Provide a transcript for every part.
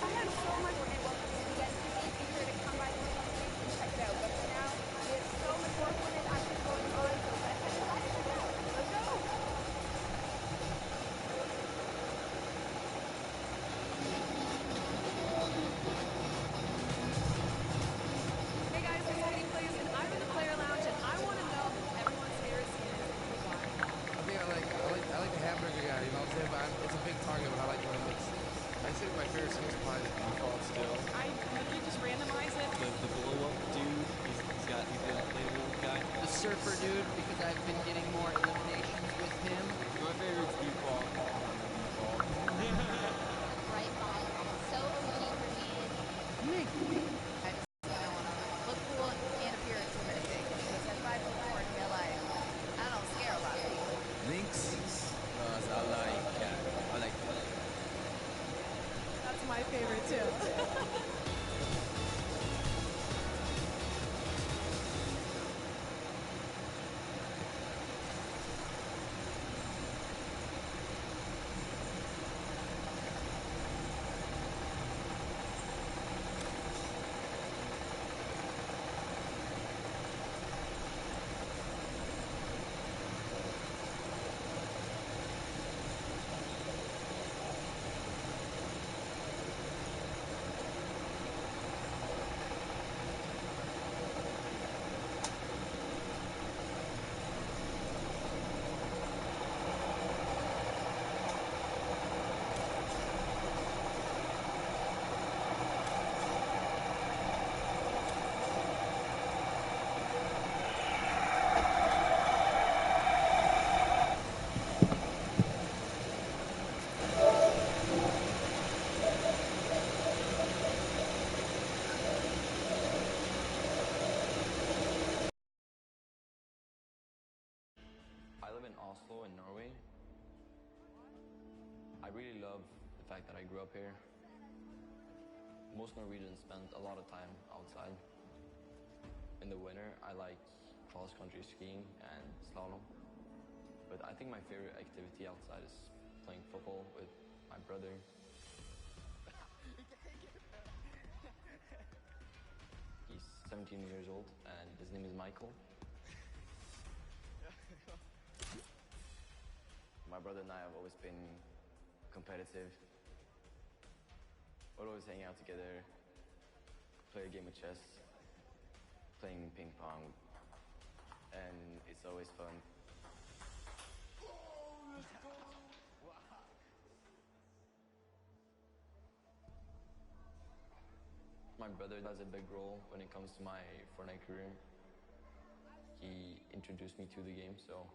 I had so much more welcome to get to be sure to come by the page and check it out. But for now, we have so much more Fortnite action going on, so let's head inside and check it out. Let's go! Hey guys, this is Katie Plays, and I'm in the player lounge, and I want to know who everyone's favorite skin is and why. I think I like the hamburger guy, you know what I'm saying? But it's a big target, but I like when it mixes. I say my favorite skin is probably the default still. I literally just randomize it. The blow up dude, he's the inflatable guy. The surfer dude, because I've been getting more eliminations with him. My favorite's default. Right behind me. So OG for me. Me. I just want to look cool and appear intimidating. Because at 5'4" in real life, I don't scare a lot of people. Lynx, cause I like cat. I like cat. That's my favorite too. I live in Oslo in Norway. I really love the fact that I grew up here. Most Norwegians spend a lot of time outside. In the winter, I like cross-country skiing and slalom. But I think my favorite activity outside is playing football with my brother. He's 17 years old and his name is Michael. My brother and I have always been competitive. We'll always hang out together, play a game of chess, playing ping pong, and it's always fun. My brother has a big role when it comes to my Fortnite career. He introduced me to the game, so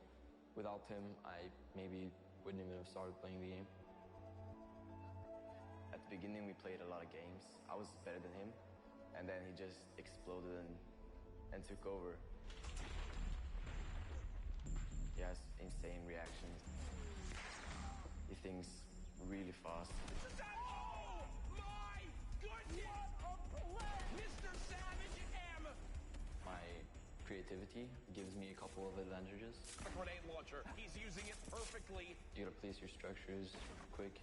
without him, I maybe wouldn't even have started playing the game. At the beginning, we played a lot of games. I was better than him, and then he just exploded and took over. He has insane reactions. He thinks really fast. Oh my goodness! Mr. Savage M! My creativity gives me a couple of advantages. A grenade launcher. He's using it perfectly. You gotta place your structures quick.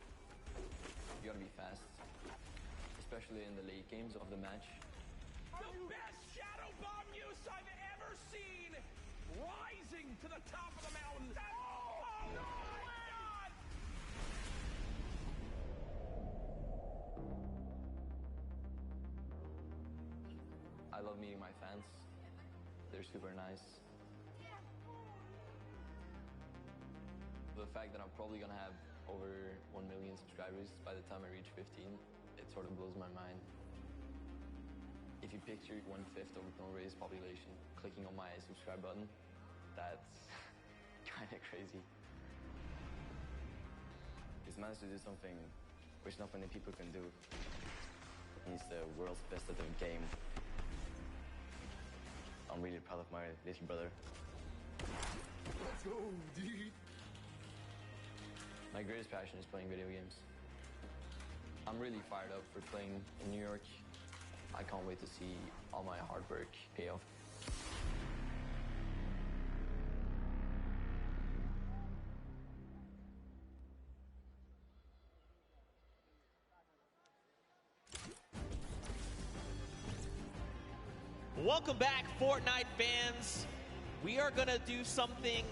You gotta be fast, especially in the late games of the match. The best shadow bomb use I've ever seen! Rising to the top of the mountain. Oh my God! I love meeting my fans. They're super nice. The fact that I'm probably gonna have over 1 million subscribers by the time I reach 15, it sort of blows my mind. If you picture 1/5 of Norway's population clicking on my subscribe button, that's kind of crazy. He's managed to do something which not many people can do. He's the world's best at the game. I'm really proud of my little brother. Let's go, dude. My greatest passion is playing video games. I'm really fired up for playing in New York. I can't wait to see all my hard work pay off. Welcome back, Fortnite fans. We are gonna do something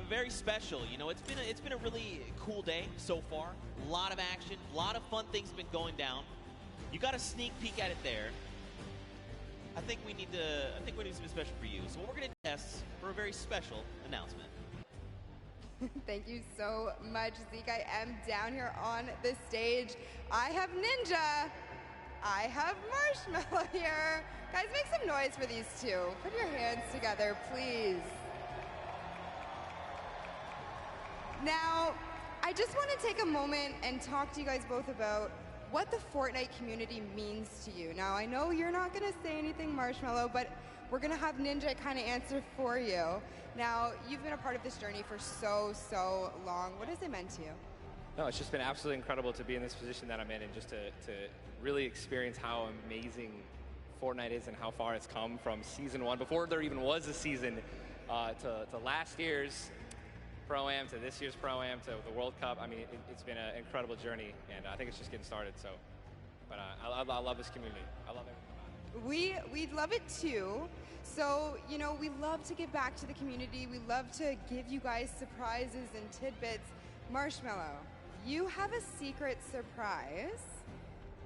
very special. You know, it's been a really cool day so far. A lot of action, a lot of fun things have been going down. You got a sneak peek at it there. I think we need something special for you. So what we're gonna test for a very special announcement. Thank you so much, Zeke. I am down here on the stage. I have Ninja. I have Marshmallow here. Guys, make some noise for these two. Put your hands together, please. Now, I just want to take a moment and talk to you guys both about what the Fortnite community means to you. Now, I know you're not going to say anything, Marshmallow, but we're going to have Ninja kind of answer for you. Now, you've been a part of this journey for so long. What has it meant to you? No, it's just been absolutely incredible to be in this position that I'm in and just to really experience how amazing Fortnite is and how far it's come from season 1, before there even was a season, to last year's Pro-Am, to this year's Pro-Am, to the World Cup. I mean, it's been an incredible journey, and I think it's just getting started. So, but I love this community. I love everything about it. We love it too. So, you know, we love to give back to the community. We love to give you guys surprises and tidbits. Marshmallow, you have a secret surprise.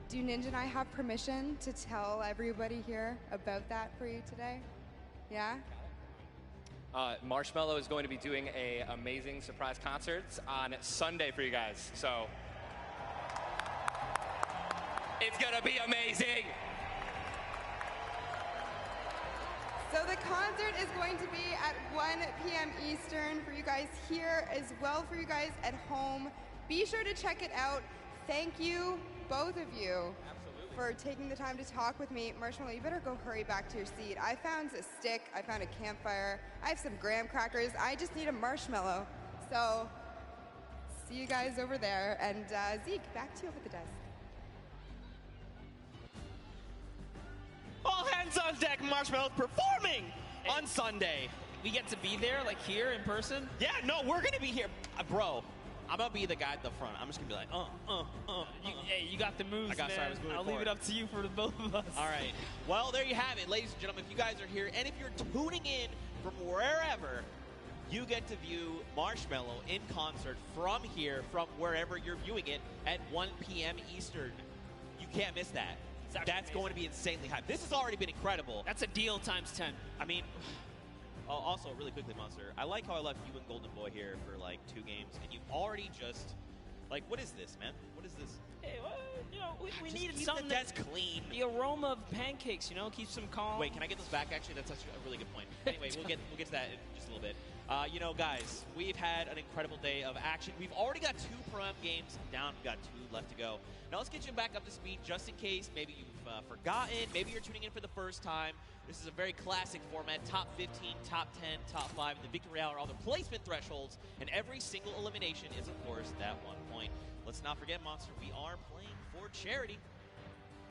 Do Ninja and I have permission to tell everybody here about that for you today? Yeah? Marshmallow is going to be doing an amazing surprise concert on Sunday for you guys. So, it's going to be amazing. So the concert is going to be at 1 p.m. Eastern for you guys here, as well for you guys at home. Be sure to check it out. Thank you, both of you, for taking the time to talk with me. Marshmallow, you better go hurry back to your seat. I found a stick, I found a campfire, I have some graham crackers, I just need a marshmallow. So, see you guys over there. And Zeke, back to you over the desk. All hands on deck, Marshmallow's performing on Sunday. We get to be there, like here in person? Yeah, no, we're gonna be here. Bro, I'm gonna be the guy at the front. I'm just gonna be like, Hey, you got the moves, man. I'll leave it up to you for the both of us. All right. Well, there you have it, ladies and gentlemen. If you guys are here, and if you're tuning in from wherever, you get to view Marshmallow in concert from here, from wherever you're viewing it, at 1 p.m. Eastern. You can't miss that. That's going to be insanely hype. This has already been incredible. That's a deal times 10. I mean, also, really quickly, Monster, I like how I left you and Golden Boy here for like 2 games, and you've already just, like, what is this, man? What is this? Hey, well, you know, we needed keep something the desk clean. The aroma of pancakes, you know, keeps them calm. Wait, can I get those back? Actually, that's actually a really good point. Anyway, we'll get to that in just a little bit. You know, guys, we've had an incredible day of action. We've already got 2 Pro-Am games down. We've got 2 left to go. Now let's get you back up to speed, just in case maybe you've forgotten, maybe you're tuning in for the first time. This is a very classic format: top 15, top 10, top 5. The victory hour, all the placement thresholds, and every single elimination is, of course, that 1 point. Let's not forget, Monster, we are playing for charity.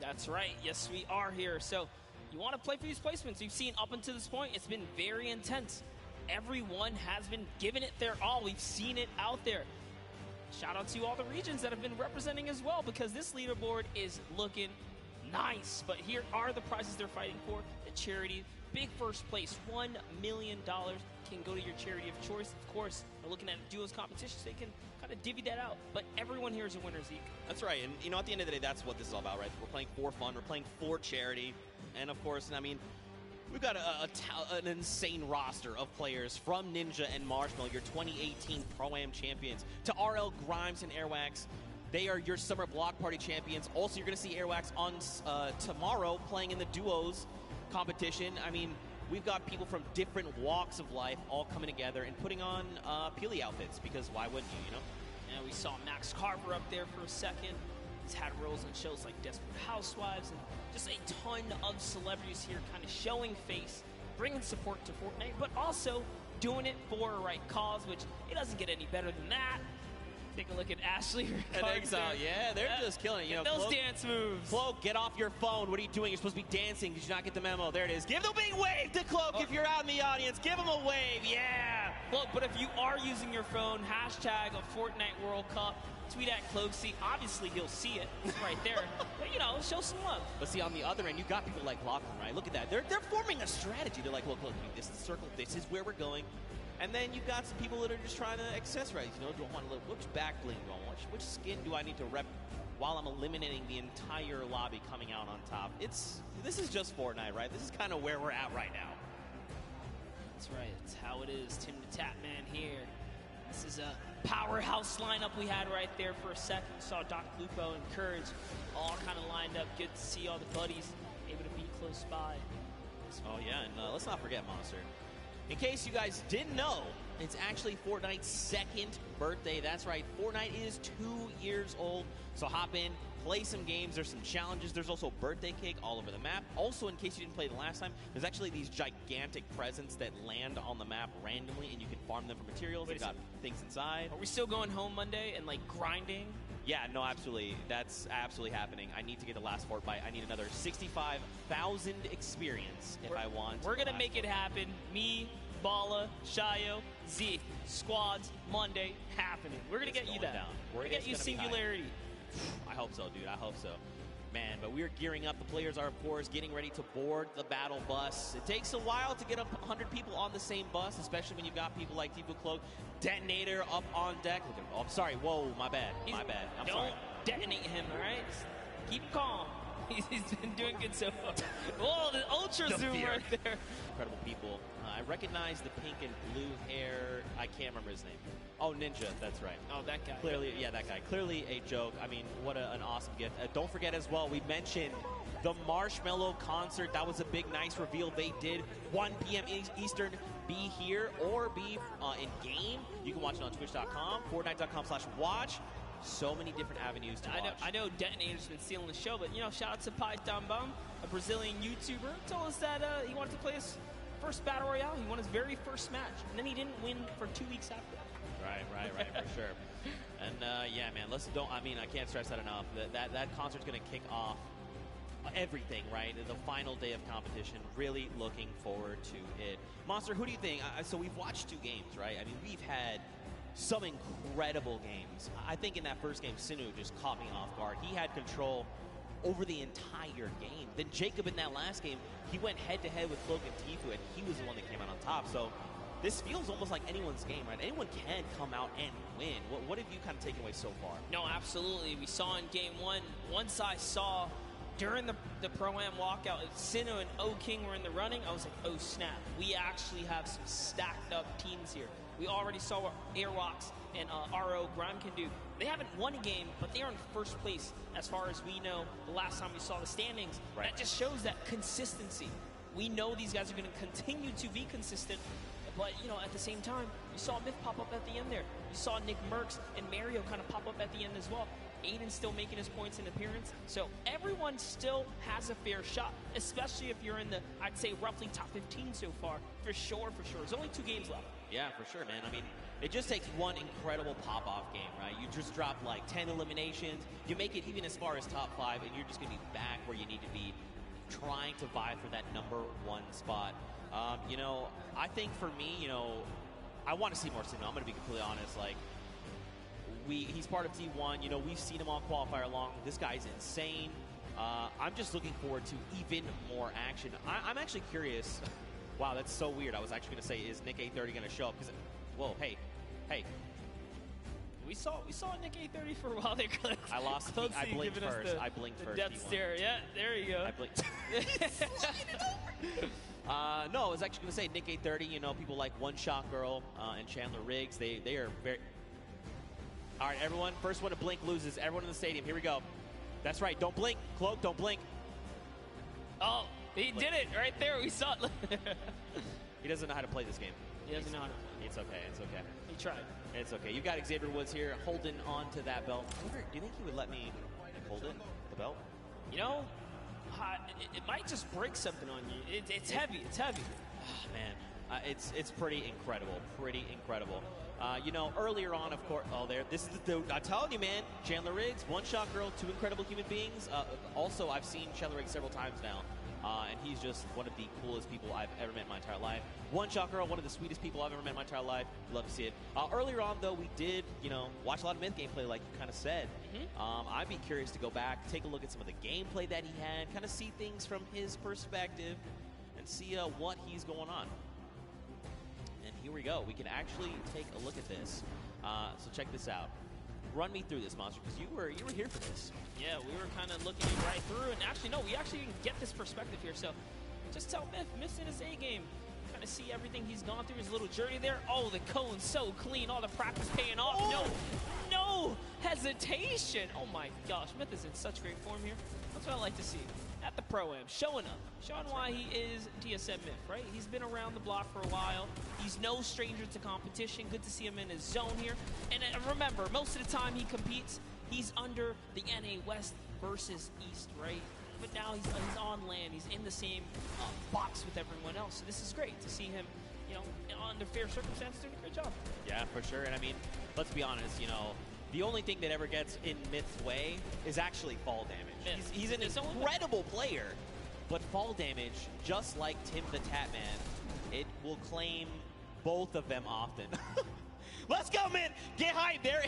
That's right. Yes, we are here. So you want to play for these placements. You've seen up until this point, it's been very intense. Everyone has been giving it their all. We've seen it out there. Shout out to all the regions that have been representing as well, because this leaderboard is looking nice. But here are the prizes they're fighting for. The charity, big first place, $1 million can go to your charity of choice. Of course, we're looking at duos competitions. They can kind of divvy that out. But everyone here is a winner, Zeke. That's right. And, you know, at the end of the day, that's what this is all about, right? We're playing for fun. We're playing for charity. And, of course, I mean, we've got an insane roster of players, from Ninja and Marshmallow, your 2018 Pro-Am champions, to RL, Grimes, and Airwax. They are your Summer Block Party champions. Also, you're going to see Airwax on tomorrow playing in the duos competition. I mean, we've got people from different walks of life all coming together and putting on Peely outfits, because why wouldn't you, you know? And we saw Max Carver up there for a second. He's had roles on shows like Desperate Housewives, and just a ton of celebrities here kind of showing face, bringing support to Fortnite, but also doing it for a right cause, which it doesn't get any better than that. Take a look at Ashley. And Exile, yeah, they're just killing it. You know, those Cloak, dance moves. Cloak, get off your phone. What are you doing? You're supposed to be dancing. Did you not get the memo? There it is. Give the big wave to Cloak if you're out in the audience. Give him a wave. Yeah. Look, but if you are using your phone, hashtag a Fortnite World Cup, tweet at Cloaksy. Obviously, he'll see it. It's right there. But, you know, show some love. But see, on the other end, you got people like Lachlan, right? Look at that. They're forming a strategy. They're like, look, this is the circle. This is where we're going. And then you've got some people that are just trying to accessorize. You know, do I want to look, which back bling do I want? Which skin do I need to rep while I'm eliminating the entire lobby coming out on top? This is just Fortnite, right? This is kind of where we're at right now. That's right. That's how it is. Tim the Tapman here. This is a powerhouse lineup we had right there for a second. Saw Doc Lupo and Courage all kind of lined up. Good to see all the buddies able to be close by. Oh, yeah, and let's not forget Monster. In case you guys didn't know, it's actually Fortnite's second birthday. That's right, Fortnite is 2 years old. So hop in, play some games. There's some challenges. There's also birthday cake all over the map. Also, in case you didn't play the last time, there's actually these gigantic presents that land on the map randomly, and you can farm them for materials. They've got things inside. Are we still going home Monday and, like, grinding? Yeah, no, absolutely. That's absolutely happening. I need to get the last Fort Bite. I need another 65,000 experience if I want. We're going to make it happen. Me, Bala, Shayo, Zeke, squads, Monday, happening. We're going to get you that. We're going to get you Singularity. I hope so, dude. I hope so. Man, but we're gearing up. The players are, of course, getting ready to board the battle bus. It takes a while to get up 100 people on the same bus, especially when you've got people like Tifu Cloak, Detonator up on deck. Oh, I'm sorry. Whoa, my bad. My bad. I'm sorry. Don't detonate him, all right? Keep calm. He's been doing good so far. Whoa, the ultra zoom right there. Incredible people. I recognize the pink and blue hair. I can't remember his name. Oh, Ninja. That's right. Oh, that guy. Clearly, yeah, that guy. Clearly a joke. I mean, what an awesome gift. Don't forget as well, we mentioned the Marshmello concert. That was a big, nice reveal they did. 1 p.m. Eastern. Be here or be in-game. You can watch it on twitch.com, fortnite.com/watch. So many different avenues to watch. I know Detonator's been stealing the show, but, you know, shout out to Python Bum, a Brazilian YouTuber, told us that he wanted to play his first Battle Royale. He won his very first match, and then he didn't win for 2 weeks after. Right, for sure. And, yeah, man, I can't stress that enough. That concert's going to kick off everything, right? The final day of competition. Really looking forward to it. Monster, who do you think? So we've watched 2 games, right? I mean, we've had some incredible games. I think in that first game, Sinu just caught me off guard. He had control over the entire game. Then Jacob in that last game, he went head-to-head with Cloak and Tifu, and he was the one that came out on top. So this feels almost like anyone's game, right? Anyone can come out and win. What have you kind of taken away so far? No, absolutely. We saw in game one, once I saw during the Pro-Am walkout, Sinu and O-King were in the running, I was like, oh snap, we actually have some stacked up teams here. We already saw what Airwalks and RO Grime can do. They haven't won a game, but they are in first place as far as we know the last time we saw the standings. Right. That just shows that consistency. We know these guys are going to continue to be consistent, but, you know, at the same time, you saw Myth pop up at the end there. You saw Nick Merckx and Mario kind of pop up at the end as well. Aiden's still making his points in appearance. So everyone still has a fair shot, especially if you're in the, I'd say, roughly top 15 so far. For sure. There's only 2 games left. Yeah, for sure, man. I mean, it just takes one incredible pop-off game, right? You just drop like 10 eliminations. You make it even as far as top 5, and you're just going to be back where you need to be, trying to vie for that #1 spot. You know, I think for me, you know, I want to see more Sinu. I'm going to be completely honest. Like, he's part of T1. You know, we've seen him on qualifier long. This guy's insane. I'm just looking forward to even more action. I'm actually curious. Wow, that's so weird. I was actually going to say, is Nick 830 going to show up? Because, whoa, hey. We saw Nick 830 for a while there. I lost. I blinked first. I blinked first. Death stare. Yeah, there you go. I blinked. No, I was actually going to say Nick 830. You know, people like One Shot Girl and Chandler Riggs. They are very. All right, everyone. First one to blink loses. Everyone in the stadium. Here we go. That's right. Don't blink. Cloak, don't blink. Oh, he did it right there. We saw it. He doesn't know how to play this game. He doesn't know how to play. It's okay. It's okay. He tried. It's okay. You've got Xavier Woods here holding on to that belt. I wonder, do you think he would let me hold it, the belt? You know, it might just break something on you. It's heavy. It's heavy. Oh, man, it's pretty incredible. Pretty incredible. You know, earlier on, of course, this is the dude. I'm telling you, man, Chandler Riggs, One Shot Girl, 2 incredible human beings. Also, I've seen Chandler Riggs several times now. And he's just one of the coolest people I've ever met in my entire life. One shot girl, one of the sweetest people I've ever met in my entire life. Love to see it. Earlier on, though, we did, watch a lot of Myth gameplay, like you kind of said. I'd be curious to go back, take a look at some of the gameplay that he had, kind of see things from his perspective, and see what he's going on. And here we go. We can actually take a look at this. So check this out. Run me through this, Monster, because you were here for this. Yeah, we were kind of looking right through, and actually, no, we actually didn't get this perspective here. So just tell Myth's in his A game. Kind of see everything he's gone through, his little journey there. Oh, the cone's so clean. All the practice paying off. Oh. No hesitation. Oh my gosh, Myth is in such great form here. That's what I like to see. At the Pro-Am, showing up, showing why he is TSM Myth, right? He's been around the block for a while. He's no stranger to competition. Good to see him in his zone here. And remember, most of the time he competes, he's under the NA West versus East, right? But now he's on land. He's in the same box with everyone else. So this is great to see him, under fair circumstances, doing a great job. Yeah, for sure. And I mean, let's be honest, the only thing that ever gets in Myth's way is actually fall damage. He's an incredible player, but fall damage, just like Tim the Tatman, it will claim both of them often. Let's go, Myth! Get hype there!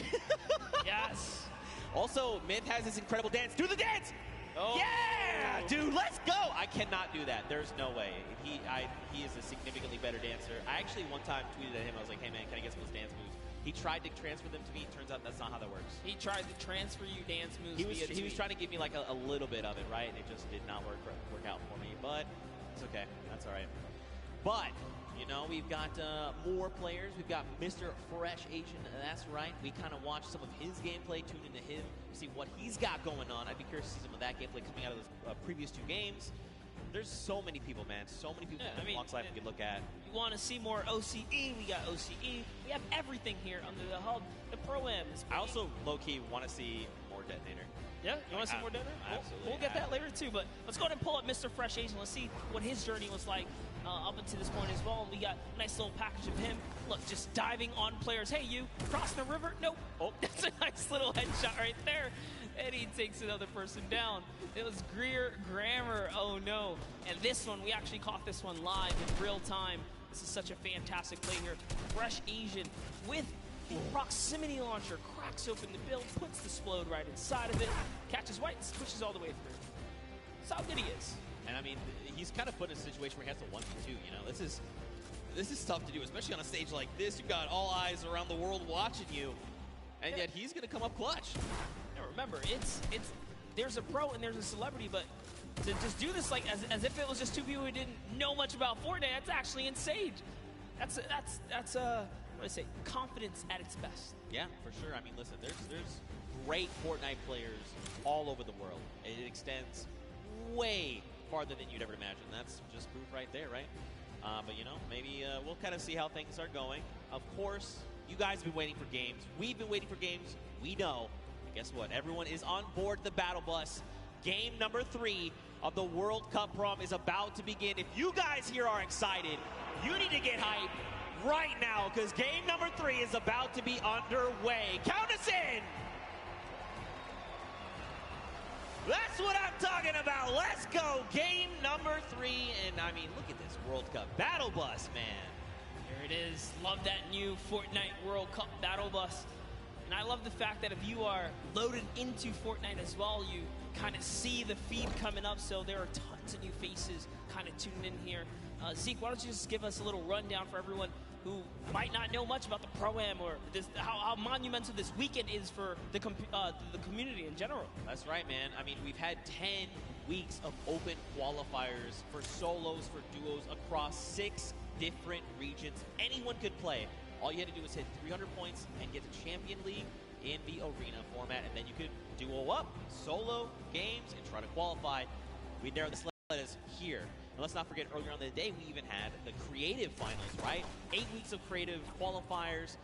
Yes! Also, Myth has this incredible dance. Do the dance! Oh. Yeah! Dude, let's go! I cannot do that. There's no way. He is a significantly better dancer. I actually one time tweeted at him, I was like, hey man, can I get some of those dance moves? He tried to transfer them to me. Turns out that's not how that works. He tried to transfer you dance moves. He was trying to give me like a little bit of it, right? And it just did not work out for me. But it's okay. That's all right. But we've got more players. We've got Mr. Fresh Asian. That's right. We kind of watched some of his gameplay, tuned into him, see what he's got going on. I'd be curious to see some of that gameplay coming out of those previous two games. There's so many people, man. So many people in Blox Life we could look at. You want to see more OCE? We got OCE. We have everything here under the hub. The Pro-Am. I also, low-key, want to see more Detonator. Yeah? You want to see more Detonator? Absolutely. We'll get that later, too. But let's go ahead and pull up Mr. Fresh Asian. Let's see what his journey was like up until this point as well. We got a nice little package of him. Look, just diving on players. Hey, you, crossing the river? Nope. Oh, that's a nice little headshot right there. And he takes another person down. It was Greer Grammar. Oh, no. And this one, we actually caught this one live in real time. This is such a fantastic play here. Fresh Asian with the proximity launcher. Cracks open the build, puts the Splode right inside of it, catches White, pushes all the way through. That's how good he is. And I mean, he's kind of put in a situation where he has to 1v2, This is tough to do, especially on a stage like this. You've got all eyes around the world watching you, and yet he's going to come up clutch. Now remember, there's a pro and there's a celebrity, but to just do this like as if it was just two people who didn't know much about Fortnite, that's actually insane. That's what do I say? Confidence at its best. Yeah, for sure. I mean, listen, there's great Fortnite players all over the world. It extends way farther than you'd ever imagine. That's just proof right there, right? But maybe we'll kind of see how things are going. Of course, you guys have been waiting for games. We've been waiting for games. We know. And guess what? Everyone is on board the battle bus. Game number 3 of the World Cup prom is about to begin. If you guys here are excited, you need to get hyped right now, because game number 3 is about to be underway. Count us in! That's what I'm talking about. Let's go. Game number 3. And I mean, look at this World Cup battle bus, man. There it is. Love that new Fortnite World Cup battle bus. And I love the fact that if you are loaded into Fortnite as well, you kind of see the feed coming up. So there are tons of new faces kind of tuned in here. Zeke, why don't you just give us a little rundown for everyone who might not know much about the Pro-Am or how monumental this weekend is for the community in general. That's right, man. I mean, we've had 10 weeks of open qualifiers for solos, for duos, across 6 different regions. Anyone could play. All you had to do was hit 300 points and get to Champion League in the arena format, and then you could duo up, solo games, and try to qualify. We narrowed the sled here. And let's not forget, earlier on in the day, we even had the creative finals, right? 8 weeks of creative qualifiers.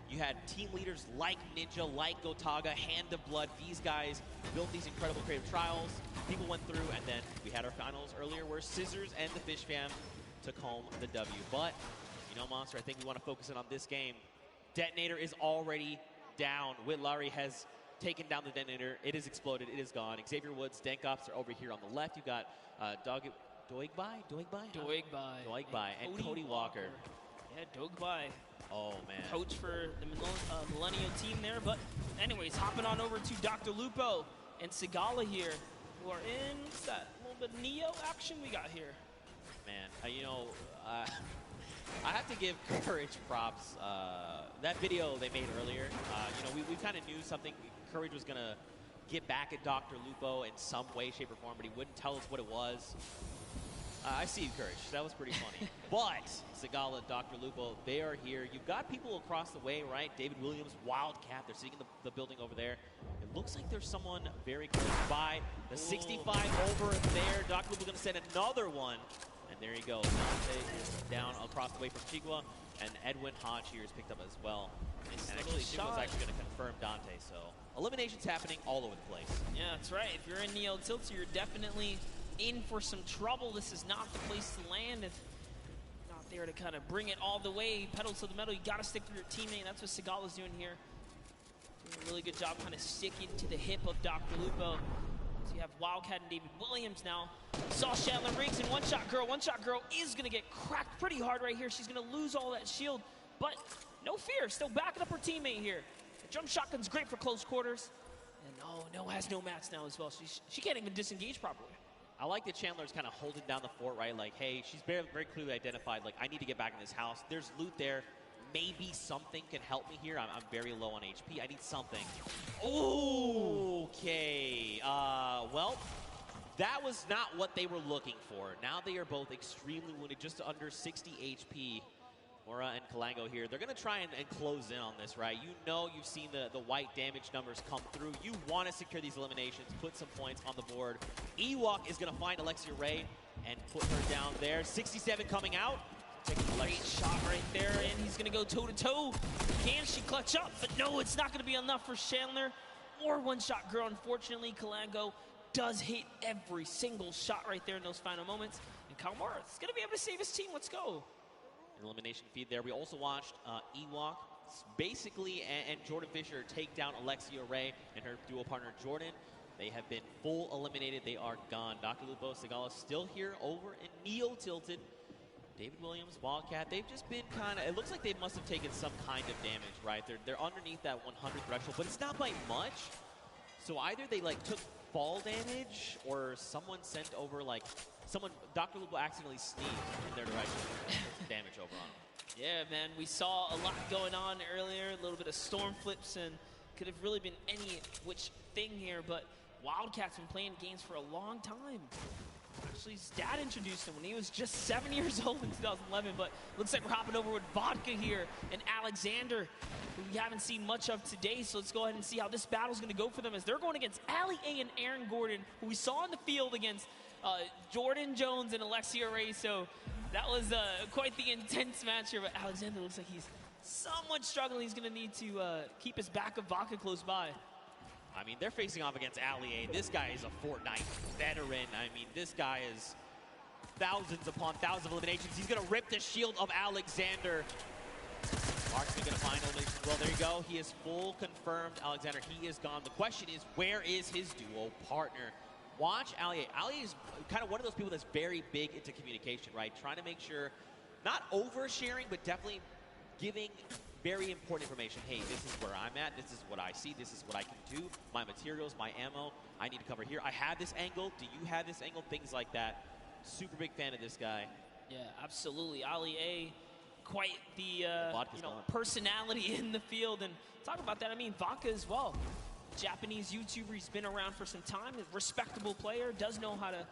You had team leaders like Ninja, like Gotaga, Hand of Blood. These guys built these incredible creative trials. People went through, and then we had our finals earlier where Scissors and the Fish Fam took home the W. But, Monster, I think we want to focus in on this game. Detonator is already down. Whitlari has taken down the Detonator. It has exploded. It is gone. Xavier Woods, Dank Ops are over here on the left. You've got Doigbai, and Cody Walker. Yeah, Doigbai. Oh, man. Coach for the Millennial team there. But anyways, hopping on over to Dr. Lupo and Sigala here, who are in, what's that, a little bit of Neo action we got here. Man, I have to give Courage props. That video they made earlier, we kind of knew something. Courage was going to get back at Dr. Lupo in some way, shape, or form, but he wouldn't tell us what it was. I see you, Courage. That was pretty funny. But Sigala, Dr. Lupo, they are here. You've got people across the way, right? David Williams, Wildcat. They're sitting in the building over there. It looks like there's someone very close by. The 65 over there. Dr. Lupo going to send another one. And there you go. Dante is down across the way from Chigua. And Edwin Hodge here is picked up as well. And actually, Chigua was actually going to confirm Dante. So eliminations happening all over the place. Yeah, that's right. If you're in Neo Tilted, you're definitely in for some trouble. This is not the place to land if you're not there to kind of bring it all the way, pedal to the metal. You got to stick with your teammate. That's what Sigala's doing here. Doing a really good job kind of sticking to the hip of Dr. Lupo. So you have Wildcat and David Williams now. Saw Chandler Riggs and One Shot Girl. One Shot Girl is going to get cracked pretty hard right here. She's going to lose all that shield, but no fear. Still backing up her teammate here. The jump shotgun's great for close quarters. And No has no mats now as well. She can't even disengage properly. I like that Chandler's kind of holding down the fort, right? Like, hey, she's very, very clearly identified, like, I need to get back in this house. There's loot there. Maybe something can help me here. I'm very low on HP. I need something. Okay. Well, that was not what they were looking for. Now they are both extremely wounded, just under 60 HP. Mora and Kalango here. They're going to try and close in on this, right? You know, you've seen the white damage numbers come through. You want to secure these eliminations, put some points on the board. Ewok is going to find Alexia Ray and put her down there. 67 coming out. Great shot right there, and he's going to go toe-to-toe. Can she clutch up? But no, it's not going to be enough for Chandler or One Shot Girl. Unfortunately, Kalango does hit every single shot right there in those final moments. And Kalmar is going to be able to save his team. Let's go. Elimination feed there. We also watched Ewok basically and Jordan Fisher take down Alexia Ray and her duo partner Jordan. They have been full eliminated. They are gone. Dr. Lupo, Sigala still here over in Neo Tilted. David Williams, Wildcat, they've just been kind of, it looks like they must have taken some kind of damage, right? They're underneath that 100 threshold, but it's not by much. So either they like took fall damage or someone sent over like, Dr. Lupo accidentally sneezed in their direction and put some damage over on them. Yeah, man, we saw a lot going on earlier, a little bit of storm flips, and could have really been any which thing here, but Wildcat's been playing games for a long time. Actually, his dad introduced him when he was just 7 years old in 2011, but looks like we're hopping over with Vodka here and Alexander, who we haven't seen much of today, so let's go ahead and see how this battle's going to go for them as they're going against Ali A and Aaron Gordon, who we saw in the field against Jordan Jones and Alexia Ray, so that was quite the intense match here, but Alexander looks like he's somewhat struggling. He's going to need to keep his back of Vodka close by. I mean, they're facing off against Ali A. This guy is a Fortnite veteran. I mean, this guy is thousands upon thousands of eliminations. He's going to rip the shield of Alexander. Marksman going to find elimination. Well, there you go. He is full confirmed. Alexander, he is gone. The question is, where is his duo partner? Watch Ali A. Ali is kind of one of those people that's very big into communication, right? Trying to make sure, not oversharing, but definitely giving very important information. Hey, this is where I'm at. This is what I see. This is what I can do. My materials, my ammo, I need to cover here. I have this angle. Do you have this angle? Things like that. Super big fan of this guy. Yeah, absolutely. Ali A, quite the personality in the field. And talk about that, I mean, Vodka as well. Japanese YouTuber, he's been around for some time, a respectable player, does know how to,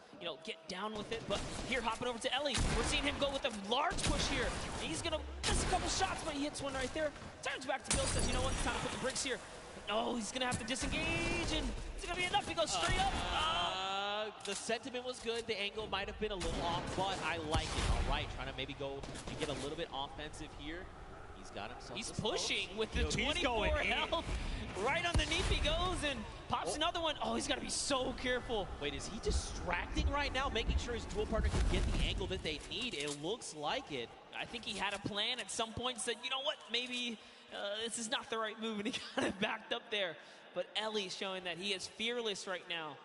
get down with it. But here, hopping over to Ellie, we're seeing him go with a large push here. He's gonna miss a couple shots, but he hits one right there. Turns back to Bill, says, you know what, it's time to put the bricks here. But no, he's gonna have to disengage, and it's gonna be enough. He goes straight up. The sentiment was good. The angle might have been a little off, but I like it. All right, trying to maybe go and get a little bit offensive here. He's got himself. He's pushing with the 24 health. Right underneath he goes and pops another one. Oh, he's got to be so careful. Wait, is he distracting right now, making sure his dual partner can get the angle that they need? It looks like it. I think he had a plan at some point, said, you know what, maybe this is not the right move, and he kind of backed up there. But Ellie's showing that he is fearless right now.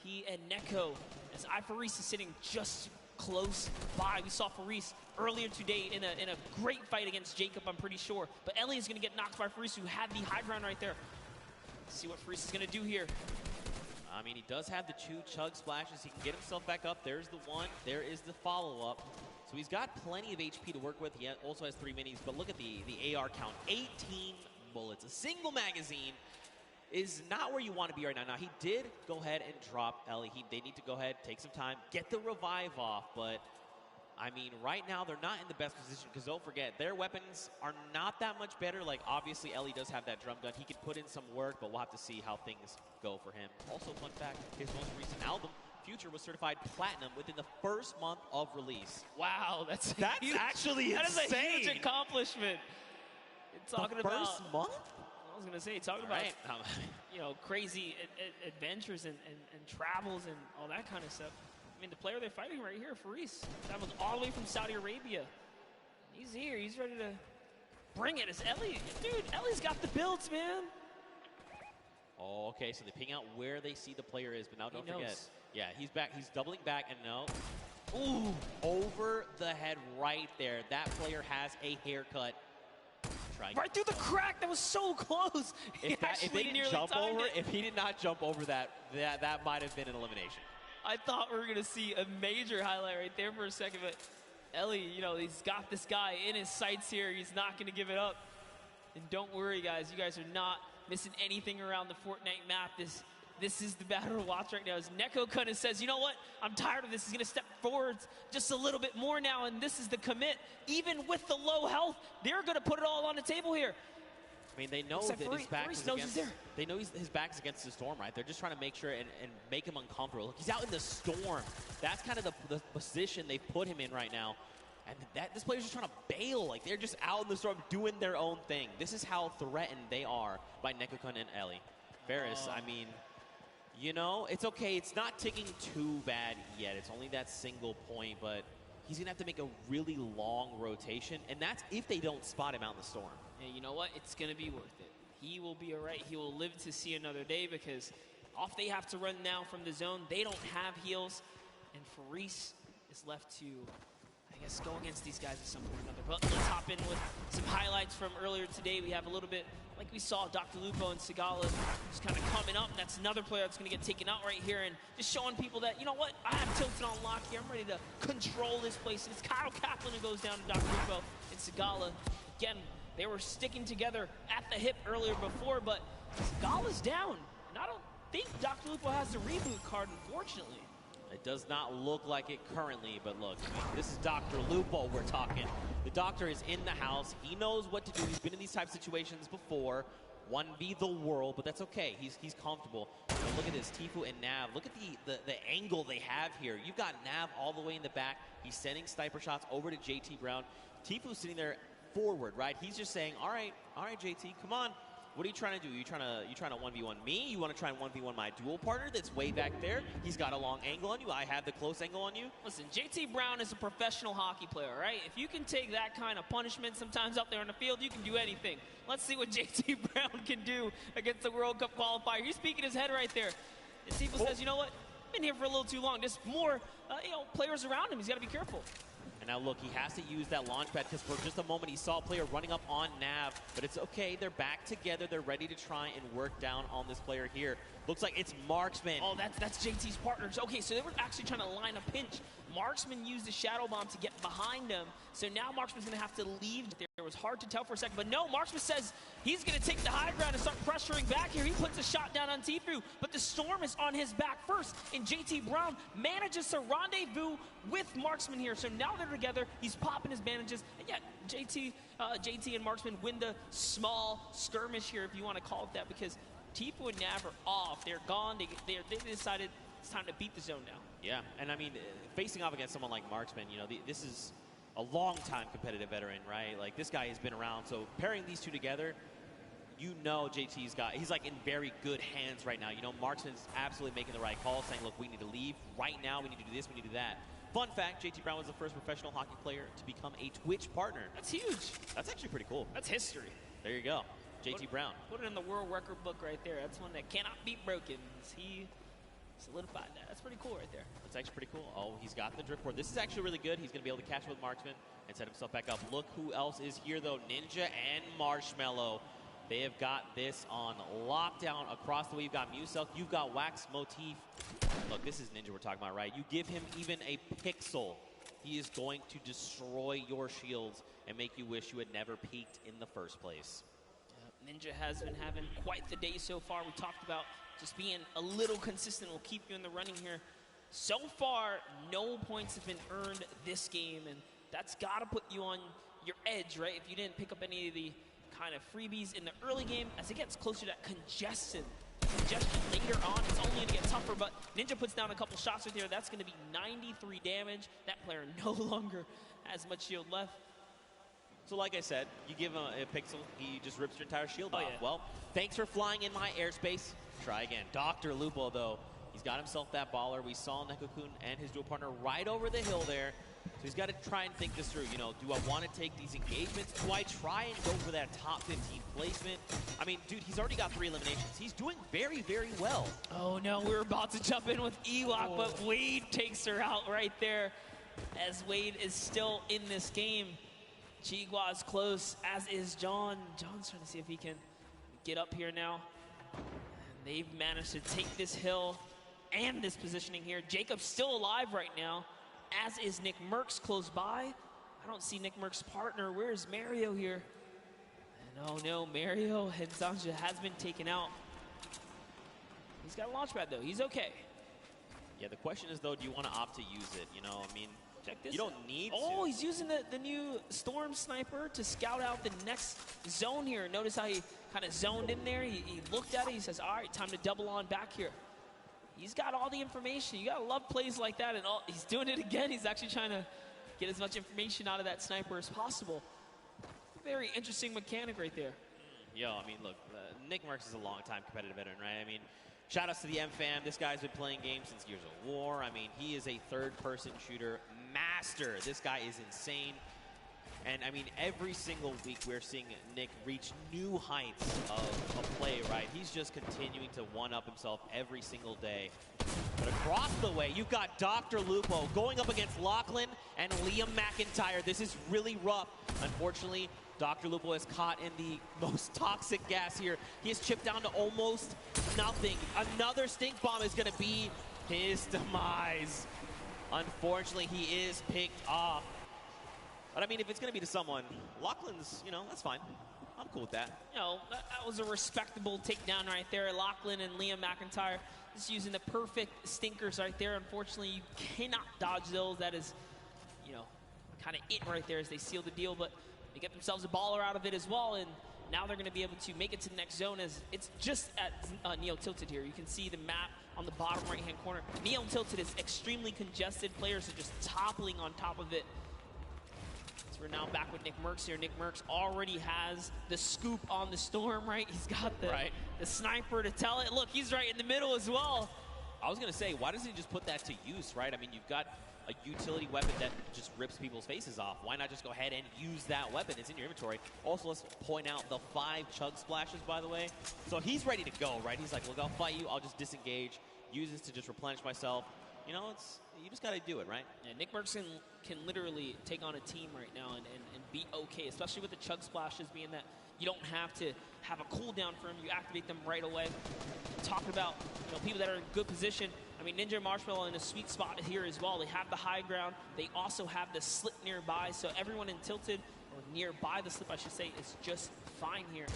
He and Neko, as Ifaris is sitting just close by. We saw Faris earlier today in a great fight against Jacob, I'm pretty sure. But Ellie is going to get knocked by Faris, who had the high ground right there. Let's see what Faris is going to do here. I mean, he does have the 2 chug splashes. He can get himself back up. There's the 1. There is the follow-up. So he's got plenty of HP to work with. He also has 3 minis, but look at the AR count. 18 bullets. A single magazine is not where you want to be right now. Now, he did go ahead and drop Ellie. They need to go ahead, take some time, get the revive off, but I mean, right now, they're not in the best position because don't forget, their weapons are not that much better. Like, obviously, Ellie does have that drum gun. He can put in some work, but we'll have to see how things go for him. Also, fun fact, his most recent album, Future, was certified platinum within the first month of release. Wow, that's huge, actually that insane. Is a huge accomplishment. Talking the first month? I was going to say, talking about, you know, crazy adventures and travels and all that kind of stuff. I mean, the player they're fighting right here, Faris, travels all the way from Saudi Arabia. He's here. He's ready to bring it. It's Ellie. Dude, Ellie's got the builds, man. Oh, okay, so they ping out where they see the player is, but now don't forget. knows. Yeah, he's back. He's doubling back, and no. Ooh, over the head right there. That player has a haircut. Right through the crack. That was so close. If they didn't jump over, if he did not jump over that might have been an elimination. I thought we were going to see a major highlight right there for a second, but Ellie, you know, he's got this guy in his sights here. He's not going to give it up. And don't worry, guys. You guys are not missing anything around the Fortnite map. This is the battle to watch right now. As Neko kind of says, you know what? I'm tired of this. He's going to step forward just a little bit more now, and this is the commit. Even with the low health, they're going to put it all on the table here. I mean, they know that his back is against. They know his back's against the storm, right? They're just trying to make sure and make him uncomfortable. Look, he's out in the storm. That's kind of the position they put him in right now. And this player's just trying to bail. Like, they're just out in the storm doing their own thing. This is how threatened they are by Nekokun and Ellie. Varus, I mean, you know, it's okay. It's not ticking too bad yet. It's only that single point, but he's going to have to make a really long rotation, and that's if they don't spot him out in the storm. And you know what? It's going to be worth it. He will be all right. He will live to see another day because off they have to run now from the zone. They don't have heals, and Faris is left to, I guess, go against these guys at some point or another. But let's hop in with some highlights from earlier today. We have a little bit, like we saw, Dr. Lupo and Sigala just kind of coming up. That's another player that's going to get taken out right here and just showing people that, you know what, I have Tilted on lock here. I'm ready to control this place. It's Kyle Kaplan who goes down to Dr. Lupo and Sigala. Again, they were sticking together at the hip earlier before, but Sigala's down. And I don't think Dr. Lupo has the reboot card, unfortunately. It does not look like it currently, but look, this is Dr. Lupo we're talking. The doctor is in the house. He knows what to do. He's been in these type of situations before. 1v the world, but that's okay. He's comfortable. You know, look at this, Tifu and Nav. Look at the angle they have here. You've got Nav all the way in the back. He's sending sniper shots over to JT Brown. Tifu's sitting there forward, right? He's just saying, all right, JT, come on. What are you trying to do? You trying to 1v1 me? You want to try and 1v1 my dual partner that's way back there? He's got a long angle on you. I have the close angle on you. Listen, JT Brown is a professional hockey player, right? If you can take that kind of punishment sometimes out there on the field, you can do anything. Let's see what JT Brown can do against the World Cup qualifier. He's speaking his head right there. And Tifu says, you know what? I've been here for a little too long. There's more players around him. He's got to be careful. And now look, he has to use that launch pad because for just a moment he saw a player running up on Nav, but it's okay. They're back together. They're ready to try and work down on this player here. Looks like it's Marksman. Oh, that's JT's partners. Okay, so they were actually trying to line a pinch. Marksman used the Shadow Bomb to get behind him, so now Marksman's going to have to leave there. It was hard to tell for a second, but no, Marksman says he's going to take the high ground and start pressuring back here. He puts a shot down on Tifu, but the Storm is on his back first, and JT Brown manages to rendezvous with Marksman here. So now they're together. He's popping his bandages, and yet JT and Marksman win the small skirmish here, if you want to call it that, because Tifu and Nav are off. They're gone. They decided it's time to beat the zone now. Yeah, and I mean, facing off against someone like Marksman, you know, this is a long-time competitive veteran, right? Like, this guy has been around, so pairing these two together, you know he's like in very good hands right now. You know, Marksman's absolutely making the right call, saying, look, we need to leave right now, we need to do this, we need to do that. Fun fact, JT Brown was the first professional hockey player to become a Twitch partner. That's huge. That's actually pretty cool. That's history. There you go. JT Brown. Put it in the world record book right there. That's one that cannot be broken. He solidified that. That's pretty cool right there. That's actually pretty cool. Oh, he's got the drift board. This is actually really good. He's going to be able to catch with Marksman and set himself back up. Look who else is here, though. Ninja and Marshmallow. They have got this on lockdown across the way. You've got Muselk. You've got Wax Motif. Look, this is Ninja we're talking about, right? You give him even a pixel, he is going to destroy your shields and make you wish you had never peaked in the first place. Ninja has been having quite the day so far. We talked about just being a little consistent will keep you in the running here. So far, no points have been earned this game, and that's got to put you on your edge, right? If you didn't pick up any of the kind of freebies in the early game, as it gets closer to that congestion later on, it's only going to get tougher, but Ninja puts down a couple shots right there. That's going to be 93 damage. That player no longer has much shield left. So like I said, you give him a pixel, he just rips your entire shield off. Yeah. Well, thanks for flying in my airspace. Try again. Dr. Lupo, though, he's got himself that baller. We saw Nekokun and his dual partner right over the hill there. So he's got to try and think this through. You know, do I want to take these engagements? Do I try and go for that top 15 placement? I mean, dude, he's already got 3 eliminations. He's doing very, very well. Oh, no, we're about to jump in with Ewok, but Wade takes her out right there as Wade is still in this game. Chigua is close, as is John. John's trying to see if he can get up here now. And they've managed to take this hill and this positioning here. Jacob's still alive right now, as is Nick Merckx close by. I don't see Nick Merckx's partner. Where's Mario here? And oh no, Mario and Zanja has been taken out. He's got a launch pad though, he's okay. Yeah, the question is though, do you want to opt to use it? You know, I mean, check this you don't out. need to. Oh, he's using the new Storm Sniper to scout out the next zone here. Notice how he kind of zoned in there. He looked at it, he says, all right, time to double on back here. He's got all the information. You gotta love plays like that, and he's doing it again. He's actually trying to get as much information out of that sniper as possible. Very interesting mechanic right there. Yo, I mean, look, Nick Merckx is a long-time competitive veteran, right? I mean, shout-outs to the M-Fam. This guy's been playing games since Gears of War. I mean, he is a third-person shooter master. This guy is insane. And, I mean, every single week we're seeing Nick reach new heights of play, right? He's just continuing to one-up himself every single day. But across the way, you've got Dr. Lupo going up against Lachlan and Liam McIntyre. This is really rough. Unfortunately, Dr. Lupo is caught in the most toxic gas here. He is chipped down to almost nothing. Another stink bomb is going to be his demise. Unfortunately, he is picked off. But I mean, if it's going to be to someone, Lachlan's, you know, that's fine. I'm cool with that. You know, that was a respectable takedown right there. Lachlan and Liam McIntyre just using the perfect stinkers right there. Unfortunately, you cannot dodge those. That is, you know, kind of it right there as they seal the deal. But they get themselves a baller out of it as well. And now they're going to be able to make it to the next zone as it's just at Neo Tilted here. You can see the map on the bottom right-hand corner. Neo Tilted is extremely congested. Players are just toppling on top of it. We're now back with Nick Merckx here. Nick Merckx already has the scoop on the Storm, right? He's got the sniper to tell it. Look, he's right in the middle as well. I was going to say, why doesn't he just put that to use, right? I mean, you've got a utility weapon that just rips people's faces off. Why not just go ahead and use that weapon? It's in your inventory. Also, let's point out the 5 chug splashes, by the way. So he's ready to go, right? He's like, look, I'll fight you. I'll just disengage. Use this to just replenish myself. You know, you just got to do it, right? Yeah, Nick Merckx can literally take on a team right now and be okay, especially with the chug splashes being that you don't have to have a cooldown for them. You activate them right away. Talking about, you know, people that are in good position. I mean, Ninja and Marshmallow in a sweet spot here as well. They have the high ground. They also have the slip nearby. So everyone in Tilted, or nearby the slip, I should say, is just fine here.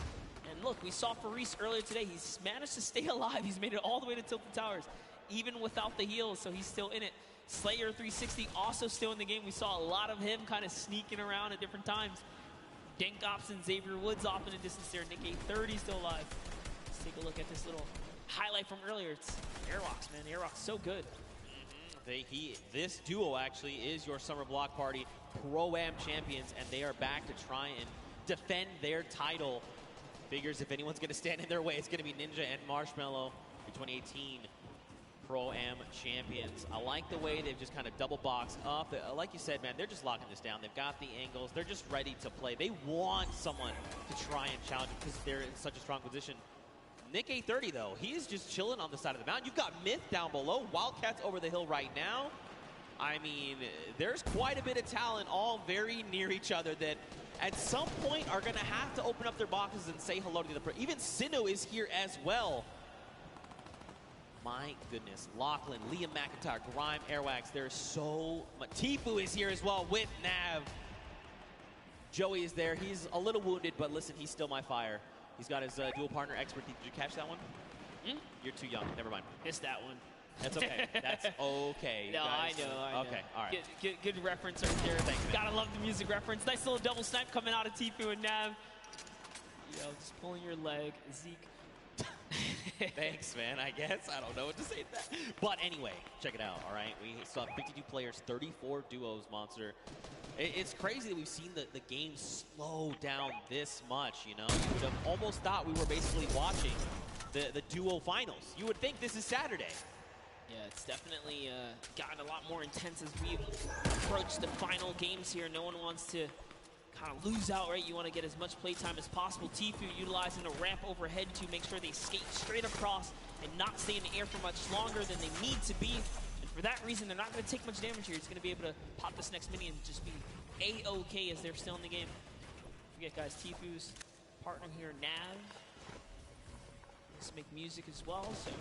And look, we saw Faris earlier today. He's managed to stay alive. He's made it all the way to Tilted Towers, even without the heals, so he's still in it. Slayer 360 also still in the game. We saw a lot of him kind of sneaking around at different times. Dink Ops and Xavier Woods off in the distance there. Nick 830 still alive. Let's take a look at this little highlight from earlier. It's Airwalks, man. Airwalks so good. This duo actually is your Summer Block Party Pro-Am champions, and they are back to try and defend their title. Figures if anyone's going to stand in their way, it's going to be Ninja and Marshmallow, the 2018 Pro-Am champions. I like the way they've just kind of double boxed up. Like you said, man, they're just locking this down. They've got the angles. They're just ready to play. They want someone to try and challenge them because they're in such a strong position. Nick A30, though, he is just chilling on the side of the mountain. You've got Myth down below, Wildcats over the hill right now. I mean, there's quite a bit of talent all very near each other that at some point are going to have to open up their boxes and say hello to the other. Even Sinnoh is here as well. My goodness. Lachlan, Liam McIntyre, Grime, Airwax. There's so much. Tfue is here as well with Nav. Joey is there. He's a little wounded, but listen, he's still my fire. He's got his dual partner expert. Did you catch that one? You're too young. Never mind. Missed that one. That's okay. That's okay. No, guys. I know. Okay, all right. Good reference right there. Thank you, man. Gotta love the music reference. Nice little double snipe coming out of Tfue and Nav. Yo, just pulling your leg. Zeke. Thanks, man, I guess. I don't know what to say to that. But anyway, check it out, all right? We saw 52 players, 34 duos, Monster. It's crazy that we've seen the game slow down this much, you know? You would have almost thought we were basically watching the duo finals. You would think this is Saturday. Yeah, it's definitely gotten a lot more intense as we approach the final games here. No one wants to kind of lose out, right? You want to get as much playtime as possible. Tfue utilizing a ramp overhead to make sure they skate straight across and not stay in the air for much longer than they need to be. And for that reason, they're not going to take much damage here. He's going to be able to pop this next mini and just be A-OK as they're still in the game. Don't forget, guys, Tfue's partner here, Nav. Let's make music as well, so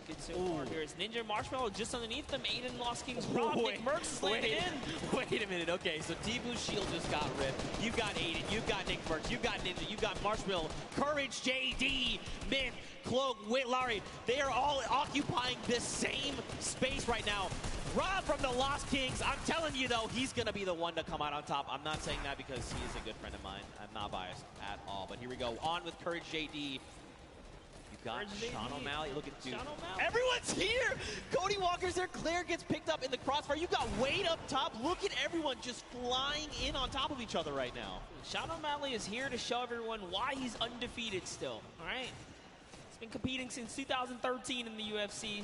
good so far here is Ninja and Marshmallow just underneath them. Aiden lost King's Rob. Nick Mercs is landing in. Wait a minute. Okay, so Tfue's shield just got ripped. You've got Aiden. You've got Nick Mercs. You've got Ninja. You've got Marshmallow. Courage, JD, Myth, Cloak, Whitlari. They are all occupying this same space right now. Rob from the Lost Kings. I'm telling you, though, he's going to be the one to come out on top. I'm not saying that because he is a good friend of mine. I'm not biased at all. But here we go. On with Courage, JD. Got Sean O'Malley. Look at dude. Everyone's here. Cody Walker's there. Claire gets picked up in the crossfire. You got Wade up top. Look at everyone just flying in on top of each other right now. Sean O'Malley is here to show everyone why he's undefeated still. All right. He's been competing since 2013 in the UFC.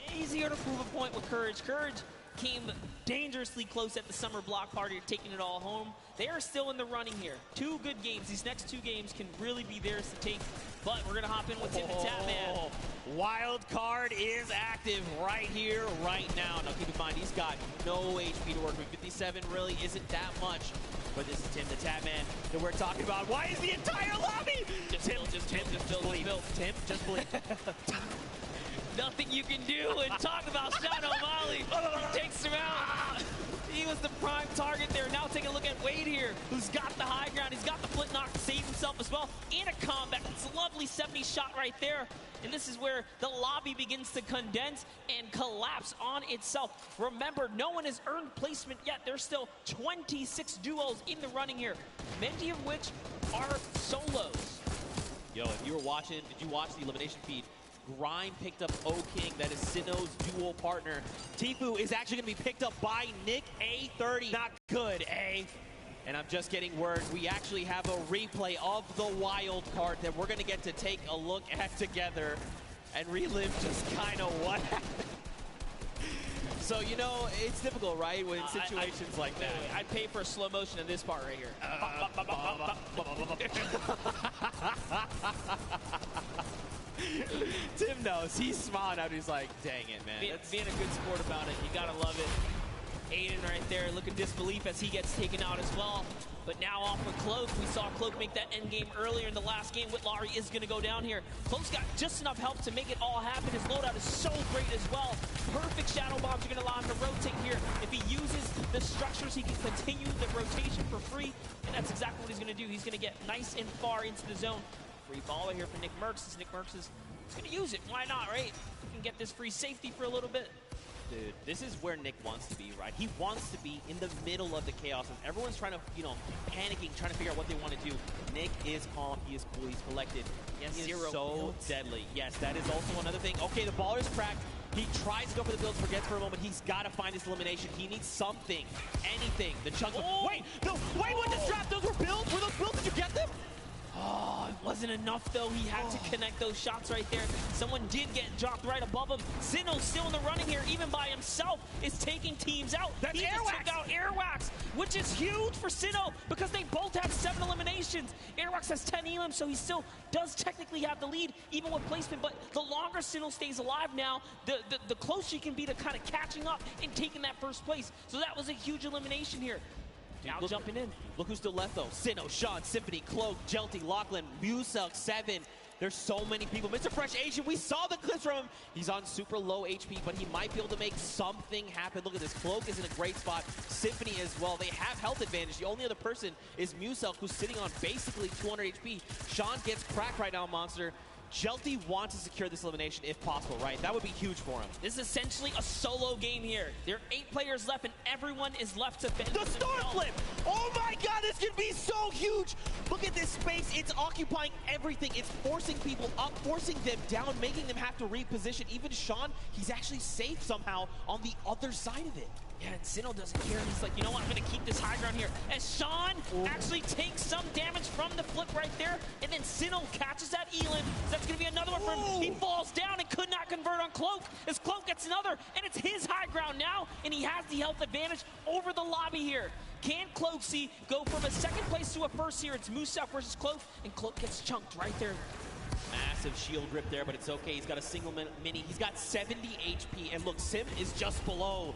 He's here to prove a point with Courage. Courage came dangerously close at the summer block party, taking it all home. They are still in the running here. 2 good games. These next 2 games can really be theirs to take. But we're going to hop in with Tim the Tatman. Wild card is active right here, right now. Now keep in mind, he's got no HP to work with. 57 really isn't that much. But this is Tim the Tatman that we're talking about. Why is the entire lobby? Tim, just believe. Tim, just believe. Nothing you can do and talk about Sean O'Malley. He takes him out. He was the prime target there. Now take a look at Wade here, who's got the high ground. He's got the flint knock to save himself as well. And a combat. It's a lovely 70 shot right there. And this is where the lobby begins to condense and collapse on itself. Remember, no one has earned placement yet. There's still 26 duos in the running here, many of which are solos. Yo, if you were watching, did you watch the elimination feed? Grime picked up O-King, that is Sinnoh's dual partner. Tfue is actually going to be picked up by Nick A30. Not good, eh? And I'm just getting word, we actually have a replay of the wild card that we're going to get to take a look at together and relive just kind of what happened. So, you know, it's difficult, right, when situations like that. I'd pay for a slow motion in this part right here. Tim knows. He's smiling out. He's like, dang it, man. Being a good sport about it. You got to love it. Aiden right there looking disbelief as he gets taken out as well. But now off with Cloak. We saw Cloak make that end game earlier in the last game. Whitlari is going to go down here. Cloak's got just enough help to make it all happen. His loadout is so great as well. Perfect shadow bombs are going to allow him to rotate here. If he uses the structures, he can continue the rotation for free. And that's exactly what he's going to do. He's going to get nice and far into the zone. Free baller here for Nick Mercs. Nick Mercs is going to use it. Why not, right? He can get this free safety for a little bit. Dude, this is where Nick wants to be, right? He wants to be in the middle of the chaos. And everyone's trying to, you know, panicking, trying to figure out what they want to do. Nick is calm. He is cool. He's collected. Yes, he is so deadly. Yes, that is also another thing. Okay, the baller is cracked. He tries to go for the builds, forgets for a moment. He's got to find his elimination. He needs something, anything. The chunks. Wait, no, wait, what the strap? Those were builds? Were those builds? Did you get them? Oh, it wasn't enough though. He had to connect those shots right there. Someone did get dropped right above him. Sinnoh still in the running here, even by himself, is taking teams out. That's he just Airwax. took out Airwax, which is huge for Sinnoh because they both have 7 eliminations. Airwax has 10 elims, so he still does technically have the lead, even with placement. But the longer Sinnoh stays alive now, the closer he can be to kind of catching up and taking that first place. So that was a huge elimination here. Now Look, jumping in. Look who's still left though. Sinnoh, Sean, Symphony, Cloak, Jelty, Lachlan, Muselk, 7. There's so many people. Mr. Fresh Asian, we saw the clips from him. He's on super low HP, but he might be able to make something happen. Look at this. Cloak is in a great spot. Symphony as well. They have health advantage. The only other person is Muselk, who's sitting on basically 200 HP. Sean gets cracked right now, Monster. Jelty wants to secure this elimination if possible, right? That would be huge for him. This is essentially a solo game here. There are 8 players left, and everyone is left to fend. The star flip! Oh my god, this could be so huge! Look at this space. It's occupying everything. It's forcing people up, forcing them down, making them have to reposition. Even Sean, he's actually safe somehow on the other side of it. Yeah, and Sinnoh doesn't care. He's like, you know what, I'm going to keep this high ground here. As Sean actually takes some damage from the flip right there, and then Sinnoh catches that Elim. So that's going to be another one for him. He falls down and could not convert on Cloak. As Cloak gets another, and it's his high ground now, and he has the health advantage over the lobby here. Can Cloaksy go from a second place to a first here? It's Muselk versus Cloak, and Cloak gets chunked right there. Massive shield grip there, but it's okay. He's got a single mini. He's got 70 HP, and look, Sim is just below.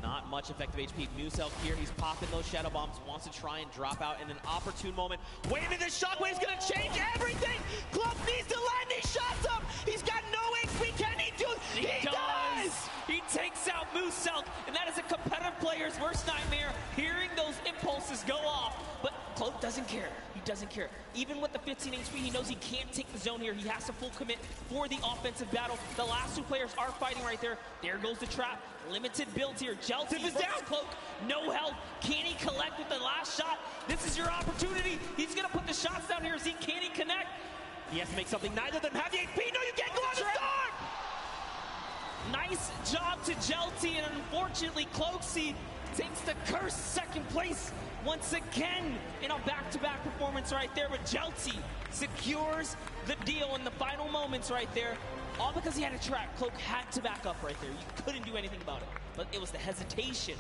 Not much effective HP. Muselk here, he's popping those shadow bombs, wants to try and drop out in an opportune moment. Wait a minute, this shockwave's gonna change everything! Cloak needs to line these shots up! He's got no HP, can he do it? He does! He takes out Muselk, and that is a competitive player's worst nightmare, hearing those impulses go off. But Cloak doesn't care. He doesn't care. Even with the 15 HP, he knows he can't take the zone here. He has to full commit for the offensive battle. The last 2 players are fighting right there. There goes the trap. Limited builds here. Jelty is down. Cloak, no health. Can he collect with the last shot? This is your opportunity. He's going to put the shots down here. Can he connect? He has to make something. Neither of them have the HP. No, you can't go on the start! Nice job to Jelty, and unfortunately, Cloaksy takes the cursed second place once again in a back-to-back performance right there. But Jelty secures the deal in the final moments right there. All because he had a trap. Cloak had to back up right there. You couldn't do anything about it. But it was the hesitation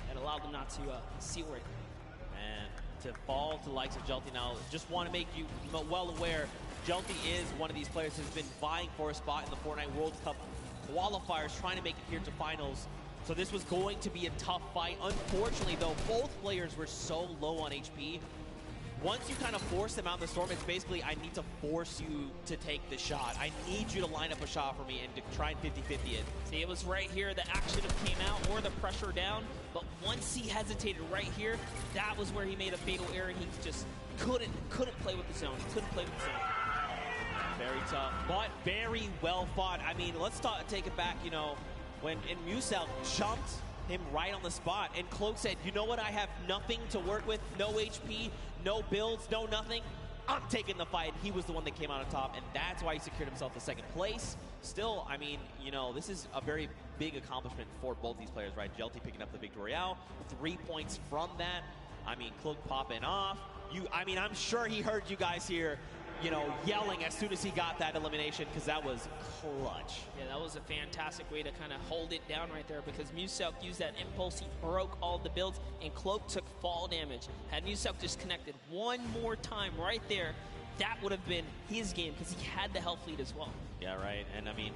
that allowed them not to seal right there. Man, to fall to the likes of Jelty now, just want to make you well aware, Jelty is one of these players who's been vying for a spot in the Fortnite World Cup qualifiers, trying to make it here to finals. So this was going to be a tough fight. Unfortunately, though, both players were so low on HP. Once you kind of force them out in the storm, it's basically, I need to force you to take the shot. I need you to line up a shot for me and to try and 50-50 it. See, it was right here. The action came out or the pressure down. But once he hesitated right here, that was where he made a fatal error. He just couldn't play with the zone. He couldn't play with the zone. Very tough, but very well fought. I mean, let's take it back, you know, when Muselk jumped him right on the spot, and Cloak said, you know what, I have nothing to work with, no HP, no builds, no nothing. I'm taking the fight. He was the one that came out on top, and that's why he secured himself the second place. Still, I mean, you know, this is a very big accomplishment for both these players, right? Jelty picking up the Victory Royale, 3 points from that. I mean, Cloak popping off. I mean, I'm sure he heard you guys here, you know, yelling as soon as he got that elimination, because that was clutch. Yeah, that was a fantastic way to kind of hold it down right there, because Muselk used that impulse. He broke all the builds, and Cloak took fall damage. Had Muselk just connected one more time right there, that would have been his game, because he had the health lead as well. Yeah, right. And I mean,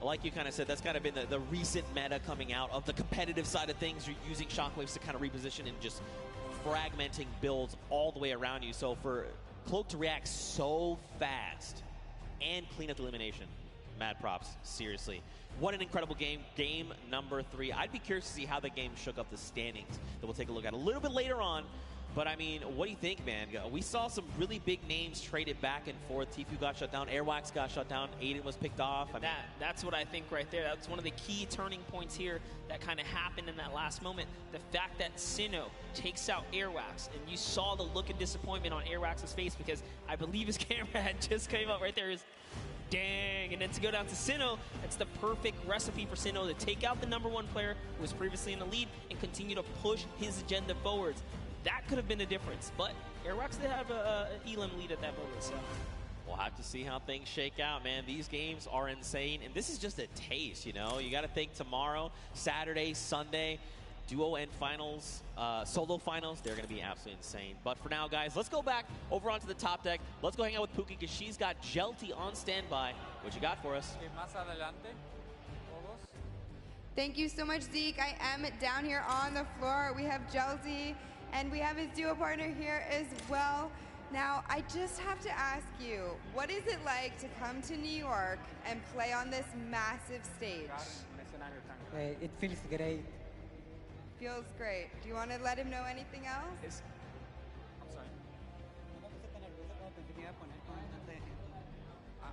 like you kind of said, that's kind of been the recent meta coming out of the competitive side of things. You're using shockwaves to kind of reposition and just fragmenting builds all the way around you. So for Cloak to react so fast and clean up the elimination, mad props, seriously. What an incredible game. Game number 3. I'd be curious to see how the game shook up the standings that we'll take a look at a little bit later on. But I mean, what do you think, man? We saw some really big names traded back and forth. Tfue got shut down, Airwax got shut down, Aiden was picked off. I mean, that's what I think right there. That's one of the key turning points here that kind of happened in that last moment. The fact that Sinnoh takes out Airwax, and you saw the look of disappointment on Airwax's face, because I believe his camera had just came up right there. Is dang, and then to go down to Sinnoh, it's the perfect recipe for Sinnoh to take out the #1 player who was previously in the lead and continue to push his agenda forwards. that could have been the difference. But Airwax did have an Elam lead at that moment, so. We'll have to see how things shake out, man. These games are insane, and this is just a taste, you know? You got to think tomorrow, Saturday, Sunday, duo and finals, solo finals, they're going to be absolutely insane. But for now, guys, let's go back over onto the top deck. Let's go hang out with Pookie because she's got Jelty on standby. What you got for us? Thank you so much, Zeke. I am down here on the floor. We have Jelty, and we have his duo partner here as well. Now, I just have to ask you, what is it like to come to New York and play on this massive stage? It feels great. Feels great. Do you want to let him know anything else? I'm sorry.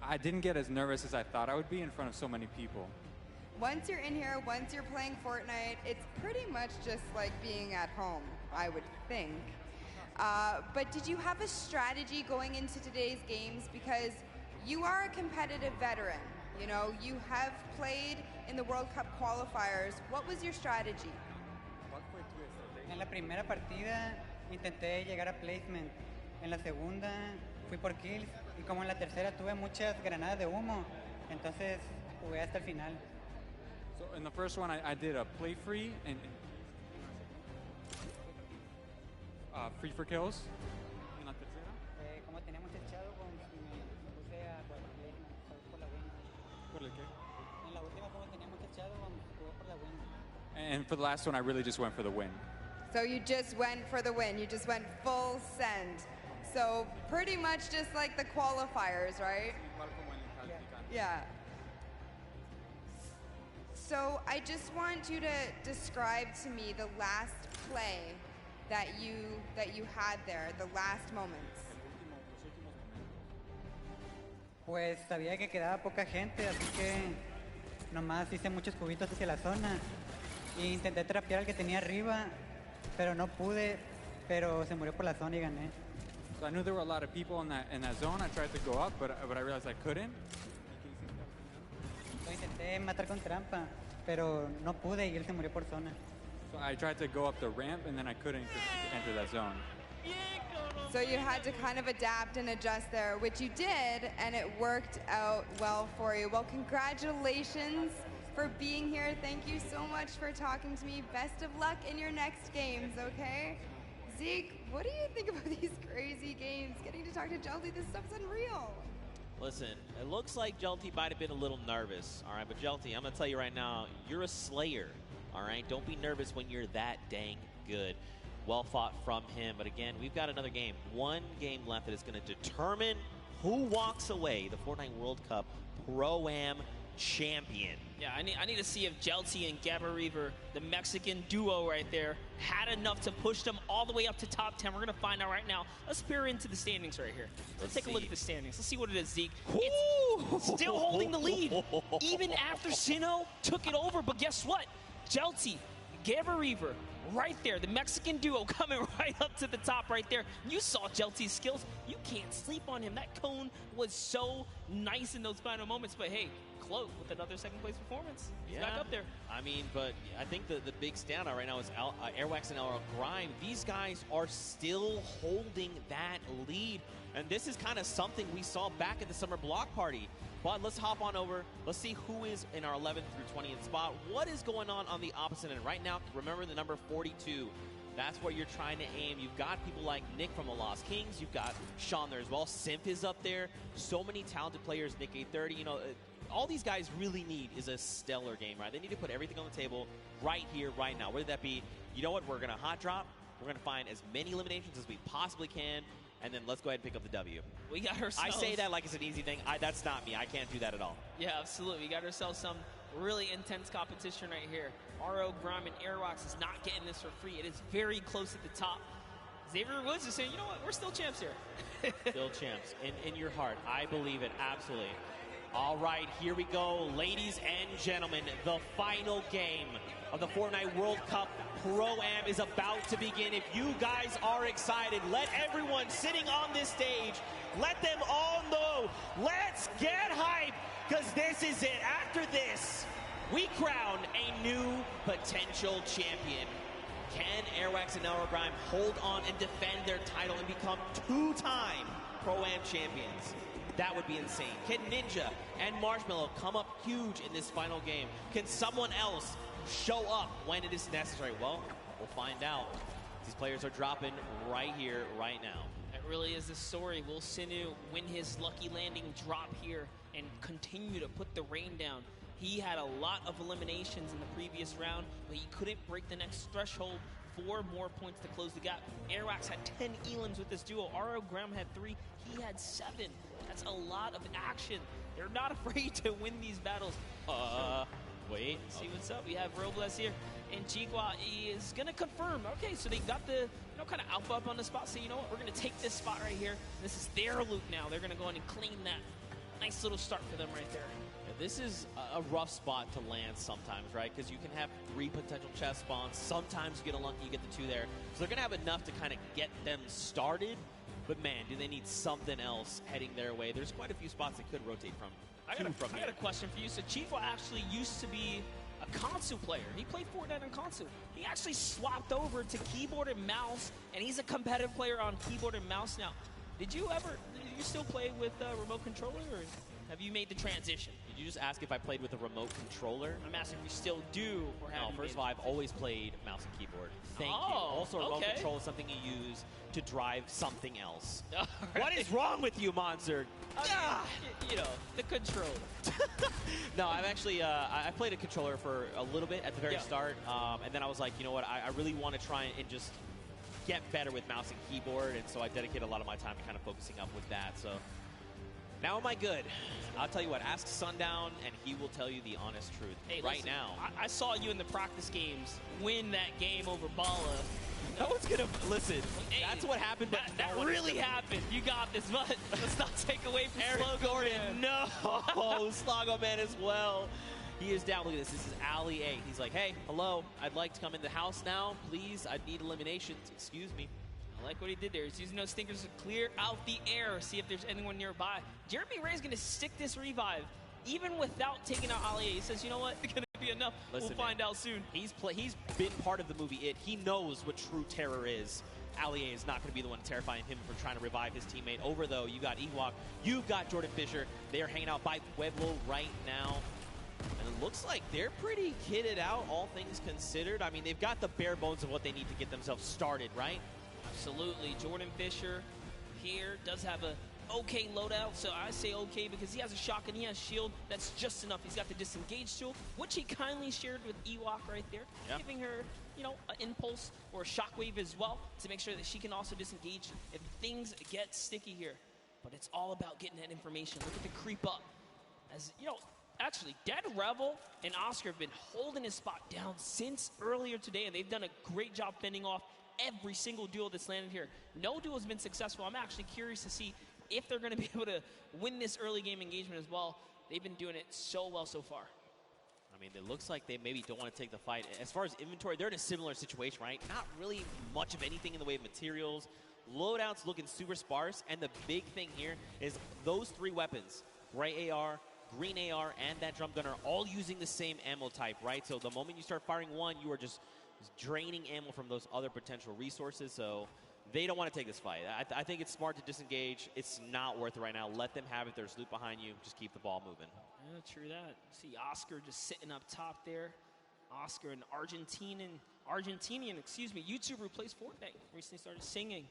I didn't get as nervous as I thought I would be in front of so many people. Once you're in here, once you're playing Fortnite, it's pretty much just like being at home, I would think. But did you have a strategy going into today's games? Because you are a competitive veteran. You know, you have played in the World Cup qualifiers. What was your strategy? En la primera partida intenté llegar a placement. En la segunda fui por kills. Y como en la tercera tuve muchas granadas de humo, entonces jugué hasta el final. So in the first one I did a play free and free for kills. En la tercera, como teníamos echado, me puse a por la win. ¿Por el qué? En la última, como teníamos echado, jugué por la win. And for the last one, I really just went for the win. So you just went for the win. You just went full send. So pretty much just like the qualifiers, right? Yeah. So I just want you to describe to me the last play that you had there, the last moments. Pues sabía que quedaba poca gente, así que nomás hice muchos cubitos hacia la zona e intenté trapear al que tenía arriba, pero no pude, pero se murió por la zona y gané. So I knew there were a lot of people in that zone. I tried to go up, but I realized I couldn't. Lo intenté matar con trampa, pero no pude y él se murió por zona. So I tried to go up the ramp and then I couldn't enter that zone. So you had to kind of adapt and adjust there, which you did, and it worked out well for you. Well, congratulations for being here. Thank you so much for talking to me. Best of luck in your next games, okay? Zeke, what do you think about these crazy games? Getting to talk to Jelty, this stuff's unreal. Listen, it looks like Jelty might have been a little nervous, all right? But Jelty, I'm going to tell you right now, you're a slayer, all right? Don't be nervous when you're that dang good. Well fought from him. But again, we've got another game. One game left that is going to determine who walks away the Fortnite World Cup Pro-Am champion. Yeah, I need to see if Jelty and Cabrera, the Mexican duo right there, had enough to push them all the way up to top 10. We're going to find out right now. Let's peer into the standings right here. Let's take a look at the standings. Let's see what it is, Zeke. It's still holding the lead, even after Sinnoh took it over. But guess what? Jelty, Cabrera, right there, the Mexican duo coming right up to the top right there. You saw Jelty's skills. You can't sleep on him. That cone was so nice in those final moments. But hey, Cloak with another second-place performance. He's back up there. I mean, but I think the big standout right now is Airwax and LR Grime. These guys are still holding that lead. And this is kind of something we saw back at the summer block party. But let's hop on over. Let's see who is in our 11th through 20th spot. What is going on the opposite end? Right now, remember the number 42. That's where you're trying to aim. You've got people like Nick from the Lost Kings. You've got Sean there as well. Simp is up there. So many talented players. Nick 830. You know, all these guys really need is a stellar game, right? They need to put everything on the table right here, right now. Whether that be, you know what, we're going to hot drop. We're going to find as many eliminations as we possibly can. And then let's go ahead and pick up the W. We got ourselves... I say that like it's an easy thing. That's not me. I can't do that at all. Yeah, absolutely. We got ourselves some really intense competition right here. RO, Grime, and Airwax is not getting this for free. It is very close at the top. Xavier Woods is saying, you know what, we're still champs here. Still champs. In your heart. I believe it. Absolutely. All right, here we go. Ladies and gentlemen, the final game of the Fortnite World Cup Pro-Am is about to begin. If you guys are excited, let everyone sitting on this stage, let them all know. Let's get hype, because this is it. After this, we crown a new potential champion. Can Airwax and Grime hold on and defend their title and become two-time Pro-Am champions? That would be insane. Can Ninja and Marshmallow come up huge in this final game? Can someone else show up when it is necessary? Well, we'll find out. These players are dropping right here, right now. It really is the story. Will Sinu win his lucky landing drop here and continue to put the rain down? He had a lot of eliminations in the previous round, but he couldn't break the next threshold. 4 more points to close the gap. Airwax had 10 elims with this duo. Graham had 3. He had 7. That's a lot of action. They're not afraid to win these battles. Wait. See what's up. We have Robles here, and Chigua is going to confirm. Okay, so they got the kind of alpha up on the spot. So you know what? We're going to take this spot right here. This is their loot now. They're going to go in and claim that. Nice little start for them right there. Yeah, this is a rough spot to land sometimes, right? Because you can have 3 potential chest spawns. Sometimes you get unlucky, you get the 2 there. So they're going to have enough to kind of get them started. But man, do they need something else heading their way? There's quite a few spots they could rotate from. I got a question for you. So Chico actually used to be a console player. He played Fortnite on console. He actually swapped over to keyboard and mouse, and he's a competitive player on keyboard and mouse now. Did you still play with a remote controller, or have you made the transition? Did you just ask if I played with a remote controller? I'm asking if you still do, or have No, first of all, I've always played mouse and keyboard. Thank you. Also, a remote control is something you use to drive something else. What is wrong with you, Monster? You know, the controller. No, I've actually I played a controller for a little bit at the very start, and then I was like, you know what, I really want to try and just get better with mouse and keyboard, and so I dedicate a lot of my time to kind of focusing up with that. So now am I good? I'll tell you what, ask Sundown, and he will tell you the honest truth. Hey, right listen, now. I saw you in the practice games win that game over Bala. No one's gonna listen. Hey, that's what happened. That really happened. You got this, but let's not take away from Eric Gordon. Man. No, Slago Man as well. He is down. Look at this. This is L8. He's like, hey, hello. I'd like to come in the house now, please. I need eliminations. Excuse me. I like what he did there. He's using those stinkers to clear out the air, see if there's anyone nearby. Jeremy Ray's going to stick this revive, even without taking out L8. He says, you know what? It's going to be enough. Listen, we'll find out soon. He's been part of the movie It. He knows what true terror is. L8 is not going to be the one terrifying him for trying to revive his teammate. Over, though, you got Ewok. You've got Jordan Fisher. They are hanging out by Pueblo right now. And it looks like they're pretty kitted out, all things considered. I mean, they've got the bare bones of what they need to get themselves started, right? Absolutely. Jordan Fisher here does have a okay loadout, so I say okay because he has a shotgun, he has shield. That's just enough. He's got the disengage tool, which he kindly shared with Ewok right there, giving her, you know, an impulse or a shockwave as well to make sure that she can also disengage if things get sticky here. But it's all about getting that information. Look at the creep up. As you know, actually, Dead Rebel and Oscar have been holding his spot down since earlier today, and they've done a great job fending off every single duel that's landed here. No duel has been successful. I'm actually curious to see if they're going to be able to win this early game engagement as well. They've been doing it so well so far. I mean, it looks like they maybe don't want to take the fight. As far as inventory, they're in a similar situation, right? Not really much of anything in the way of materials. Loadouts looking super sparse, and the big thing here is those 3 weapons, gray AR, green AR, and that drum gun are all using the same ammo type, right? So the moment you start firing one, you are just draining ammo from those other potential resources, so they don't want to take this fight. I think it's smart to disengage. It's not worth it right now. Let them have it. There's loot behind you. Just keep the ball moving. Yeah, true that. See Oscar just sitting up top there. Oscar, an Argentinian YouTuber who plays Fortnite. Recently started singing.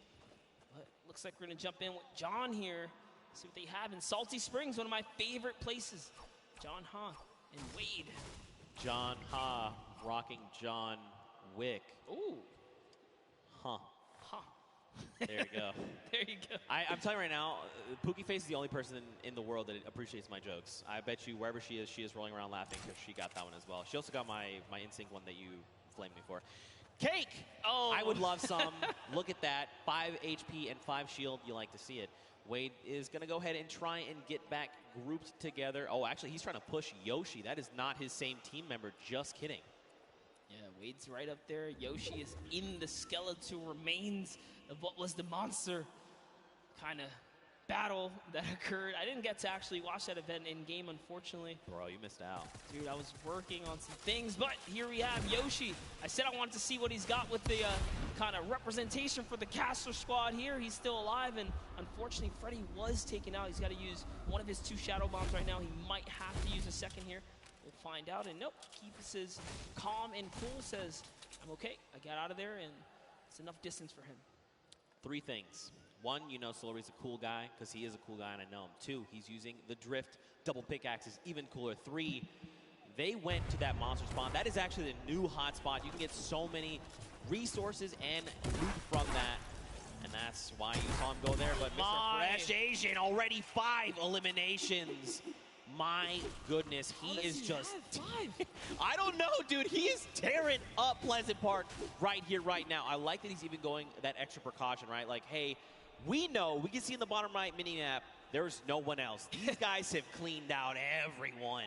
But looks like we're going to jump in with John here. See what they have in Salty Springs, one of my favorite places. John Ha and Wade. John Ha rocking John Wick. Ooh. Huh. There you go. There you go. I'm telling you right now, Pookie Face is the only person in the world that appreciates my jokes. I bet you wherever she is rolling around laughing because she got that one as well. She also got my Instinct one that you flamed me for. Cake! Oh. I would love some. Look at that. 5 HP and 5 shield. You like to see it. Wade is going to go ahead and try and get back grouped together. Oh, actually, he's trying to push Yoshi. That is not his same team member. Just kidding. Yeah, Wade's right up there. Yoshi is in the skeletal remains of what was the monster. Kind of battle that occurred. I didn't get to actually watch that event in game, unfortunately. Bro, you missed out. Dude, I was working on some things, but here we have Yoshi. I said I wanted to see what he's got with the kind of representation for the caster squad here. He's still alive, and unfortunately, Freddy was taken out. He's got to use one of his 2 shadow bombs right now. He might have to use a second here. We'll find out, and nope, keeps his calm and cool, says, I'm okay. I got out of there, and it's enough distance for him. 3 things. 1, you know Solari's a cool guy, because he is a cool guy, and I know him. 2, he's using the drift double pickaxes, even cooler. 3, they went to that monster spawn. That is actually the new hotspot. You can get so many resources and loot from that, and that's why you saw him go there. But Mr. Fresh Asian, already 5 eliminations. My goodness, he is just... I don't know, dude. He is tearing up Pleasant Park right here, right now. I like that he's even going that extra precaution, right? Like, hey, we know, we can see in the bottom right mini map, there's no one else. These guys have cleaned out everyone.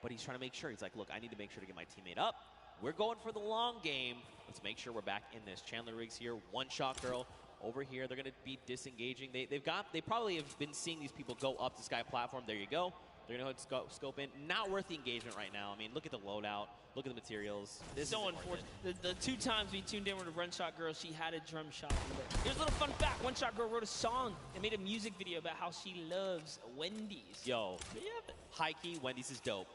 But he's trying to make sure. He's like, look, I need to make sure to get my teammate up. We're going for the long game. Let's make sure we're back in this. Chandler Riggs here, one-shot girl. Over here, they're going to be disengaging. They probably have been seeing these people go up the sky platform. There you go. They're going to scope in. Not worth the engagement right now. I mean, look at the loadout. Look at the materials. This so unfortunate. The 2 times we tuned in with a One Shot Girl, she had a drum shot. Here's a little fun fact. One Shot Girl wrote a song and made a music video about how she loves Wendy's. Yo, high-key, Wendy's is dope.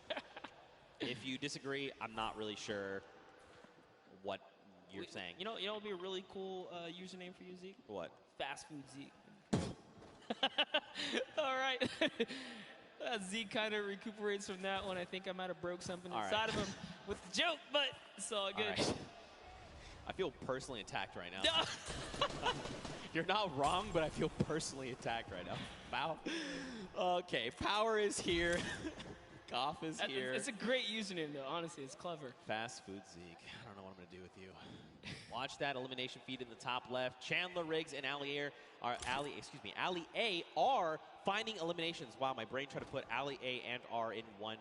If you disagree, I'm not really sure what you're saying. You know what would be a really cool username for you, Zeke? What? Fast Food Zeke. All right. Zeke kind of recuperates from that one. I think I might have broke something inside of him with the joke, but it's all good. All right. I feel personally attacked right now. You're not wrong, but I feel personally attacked right now. Wow. Okay, Power is here. Goff is here. It's a great username, though. Honestly, it's clever. Fast Food Zeke. I don't know what I'm going to do with you. Watch that elimination feed in the top left. Chandler Riggs and Ali A are finding eliminations. Wow, my brain tried to put Ali A and R in one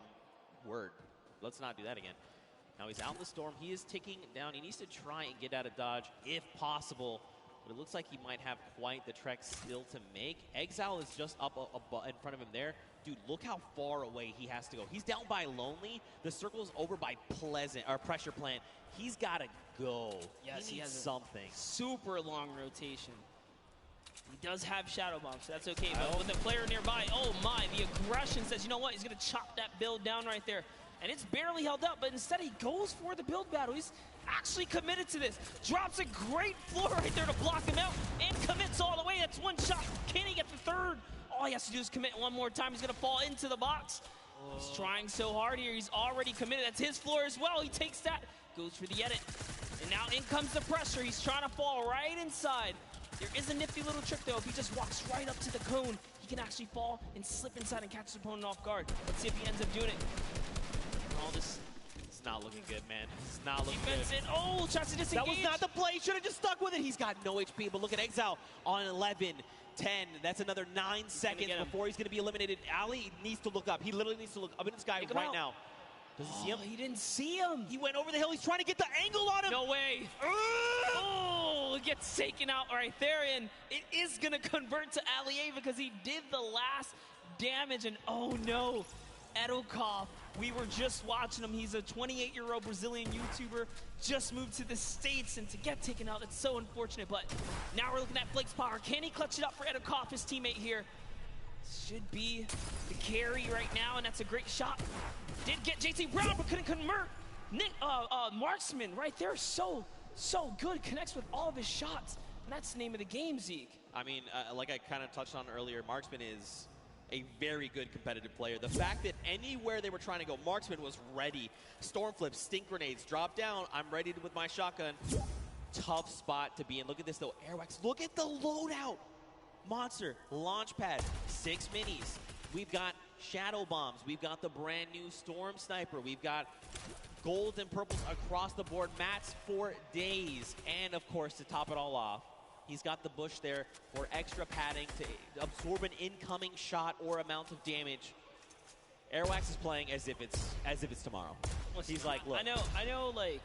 word. Let's not do that again. Now he's out in the storm. He is ticking down. He needs to try and get out of dodge if possible. But it looks like he might have quite the trek still to make. Exile is just up in front of him there. Dude, look how far away he has to go. He's down by Lonely. The circle's over by Pressure Plant. He's got to go. Yes, he has something. Super long rotation. He does have Shadow Bomb, so that's okay. But with a player nearby, oh my, the aggression says, you know what? He's going to chop that build down right there. And it's barely held up, but instead he goes for the build battle. He's actually committed to this. Drops a great floor right there to block him out and commits all the way. That's 1 shot. Can he get the 3rd? All he has to do is commit 1 more time. He's going to fall into the box. He's trying so hard here. He's already committed. That's his floor as well. He takes that, goes for the edit. And now in comes the pressure. He's trying to fall right inside. There is a nifty little trick, though. If he just walks right up to the cone, he can actually fall and slip inside and catch his opponent off guard. Let's see if he ends up doing it. Oh, this is not looking good, man. It's not looking good. Oh, tries to disengage. That was not the play. He should have just stuck with it. He's got no HP, but look at Exile on 11. 10. That's another 9 seconds before he's going to be eliminated. Ali needs to look up. He literally needs to look up in the sky right now. Does he see him? He didn't see him. He went over the hill. He's trying to get the angle on him. No way. Oh, it gets taken out right there, and it is going to convert to Ali A because he did the last damage, and oh no. L8Cabrera, we were just watching him. He's a 28-year-old Brazilian YouTuber, just moved to the States, and to get taken out, it's so unfortunate. But now we're looking at Blake's power. Can he clutch it up for L8Cabrera, his teammate here? Should be the carry right now, and that's a great shot. Did get JT Brown, but couldn't convert. Marksman right there, so good. Connects with all of his shots, and that's the name of the game, Zeke. I mean, like I kind of touched on earlier, Marksman is a very good competitive player. The fact that anywhere they were trying to go, Marksman was ready. Storm flips, stink grenades, drop down. I'm ready with my shotgun. Tough spot to be in. Look at this though, Airwax. Look at the loadout. Monster, launch pad, 6 minis. We've got shadow bombs. We've got the brand new Storm Sniper. We've got gold and purples across the board. Mats for days. And of course, to top it all off, he's got the bush there for extra padding to absorb an incoming shot or amount of damage. Airwax is playing as if it's tomorrow. He's like, look. I know like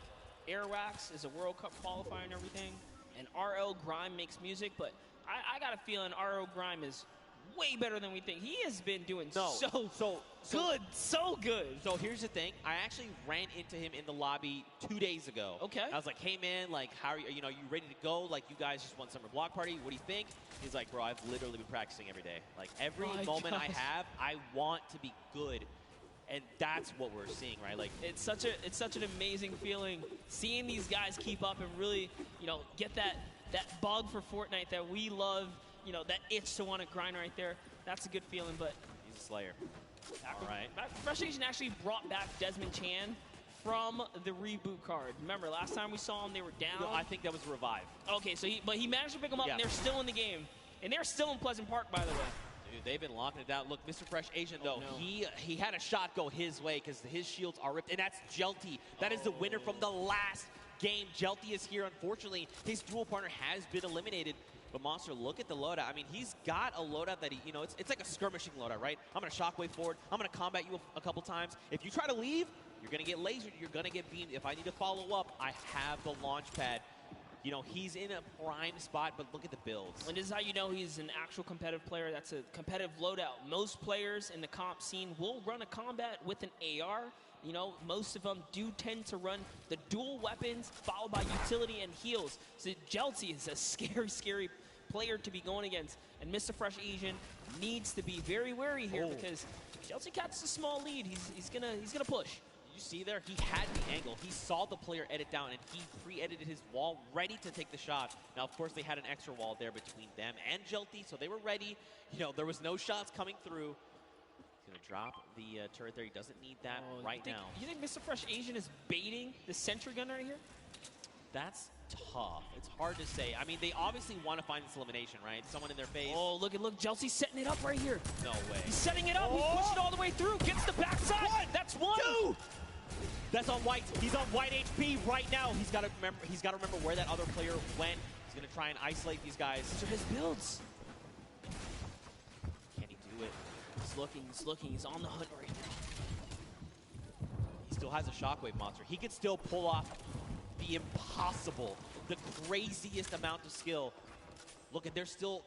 Airwax is a World Cup qualifier and everything, and RL Grime makes music, but I got a feeling RL Grime is way better than we think. He has been doing so good. So here's the thing. I actually ran into him in the lobby 2 days ago. Okay. I was like, hey, man, like, how are you, are you ready to go? Like, you guys just won Summer Block Party. What do you think? He's like, bro, I've literally been practicing every day. Like, every moment I have, I want to be good. And that's what we're seeing, right? Like, it's such an amazing feeling seeing these guys keep up and really, get that bug for Fortnite that we love, that itch to want to grind right there. That's a good feeling, but he's a slayer. All right. Fresh Asian actually brought back Desmond Chan from the reboot card. Remember, last time we saw them, they were down. No, I think that was revived. Okay, so he managed to pick them up, and they're still in the game. And they're still in Pleasant Park, by the way. Dude, they've been locking it down. Look, Mr. Fresh Asian, though, he had a shot go his way because his shields are ripped. And that's Jelty. That is the winner from the last game. Jelty is here. Unfortunately, his dual partner has been eliminated. But Monster, look at the loadout. I mean, he's got a loadout that it's like a skirmishing loadout, right? I'm going to shockwave forward. I'm going to combat you a couple times. If you try to leave, you're going to get lasered. You're going to get beamed. If I need to follow up, I have the launch pad. He's in a prime spot, but look at the builds. And this is how you know he's an actual competitive player. That's a competitive loadout. Most players in the comp scene will run a combat with an AR. Most of them do tend to run the dual weapons, followed by utility and heals. So Jelty is a scary, scary player to be going against. And Mr. Fresh Asian needs to be very wary here because Jelty catches a small lead. He's gonna push. You see there, he had the angle. He saw the player edit down, and he pre-edited his wall, ready to take the shot. Now, of course, they had an extra wall there between them and Jelty, so they were ready. There was no shots coming through. He's going to drop the turret there. He doesn't need that now. You think Mr. Fresh Asian is baiting the sentry gun right here? That's tough. It's hard to say. I mean, they obviously want to find this elimination, right? Someone in their face. Oh, look, Jelty's setting it up right here. No way. He's setting it up. He's pushing all the way through. Gets the backside. That's one. Two. That's on white. He's on white HP right now. He's got to remember where that other player went. He's going to try and isolate these guys. These are his builds. Can he do it? He's looking. He's on the hunt right now. He still has a shockwave monster. He could still pull off the impossible, the craziest amount of skill. Look, they're still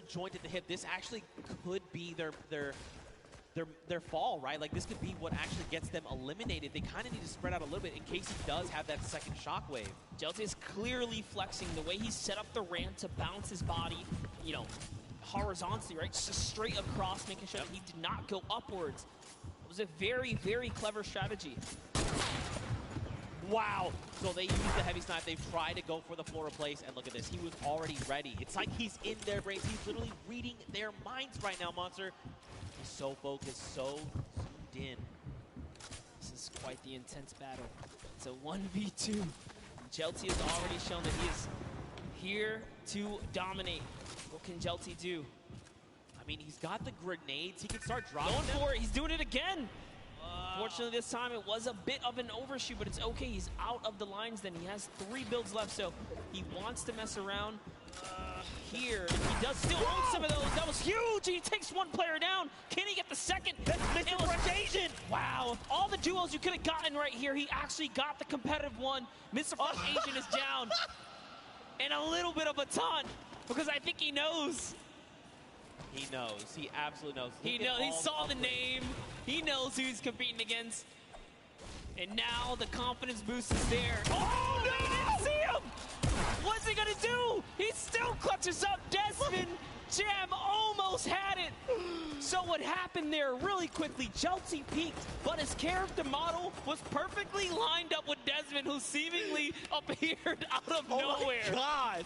jointed at the hip. This actually could be their fall, right? Like, this could be what actually gets them eliminated. They kind of need to spread out a little bit in case he does have that second shockwave. Jelty is clearly flexing the way he set up the ramp to bounce his body, horizontally, right? Just straight across, making sure that he did not go upwards. It was a very, very clever strategy. Wow. So they used the heavy snipe. They've tried to go for the floor replace, and look at this. He was already ready. It's like he's in their brains. He's literally reading their minds right now, Monster. He's so focused, so zoomed in. This is quite the intense battle. It's a 1v2. Jelty has already shown that he is here to dominate. What can Jelty do? I mean, he's got the grenades. He can start dropping Going them. for it. He's doing it again. Fortunately, this time it was a bit of an overshoot, but it's okay. He's out of the lines then. He has 3 builds left, so he wants to mess around here. He does still own some of those. That was huge. He takes one player down. Can he get the second? That's Mr. Fresh Asian. Wow. All the duos you could have gotten right here, he actually got the competitive one. Mr. Fresh Asian is down. And a little bit of a taunt, because I think he knows. He knows. He absolutely knows. He knows. He saw the name. He knows who he's competing against. And now the confidence boost is there. Oh, no! He didn't see him! What's he going to do? He still clutches up. Desmond Jam almost had it. So what happened there really quickly, Jelty peaked, but his character model was perfectly lined up with Desmond, who seemingly appeared out of nowhere. Oh, my God.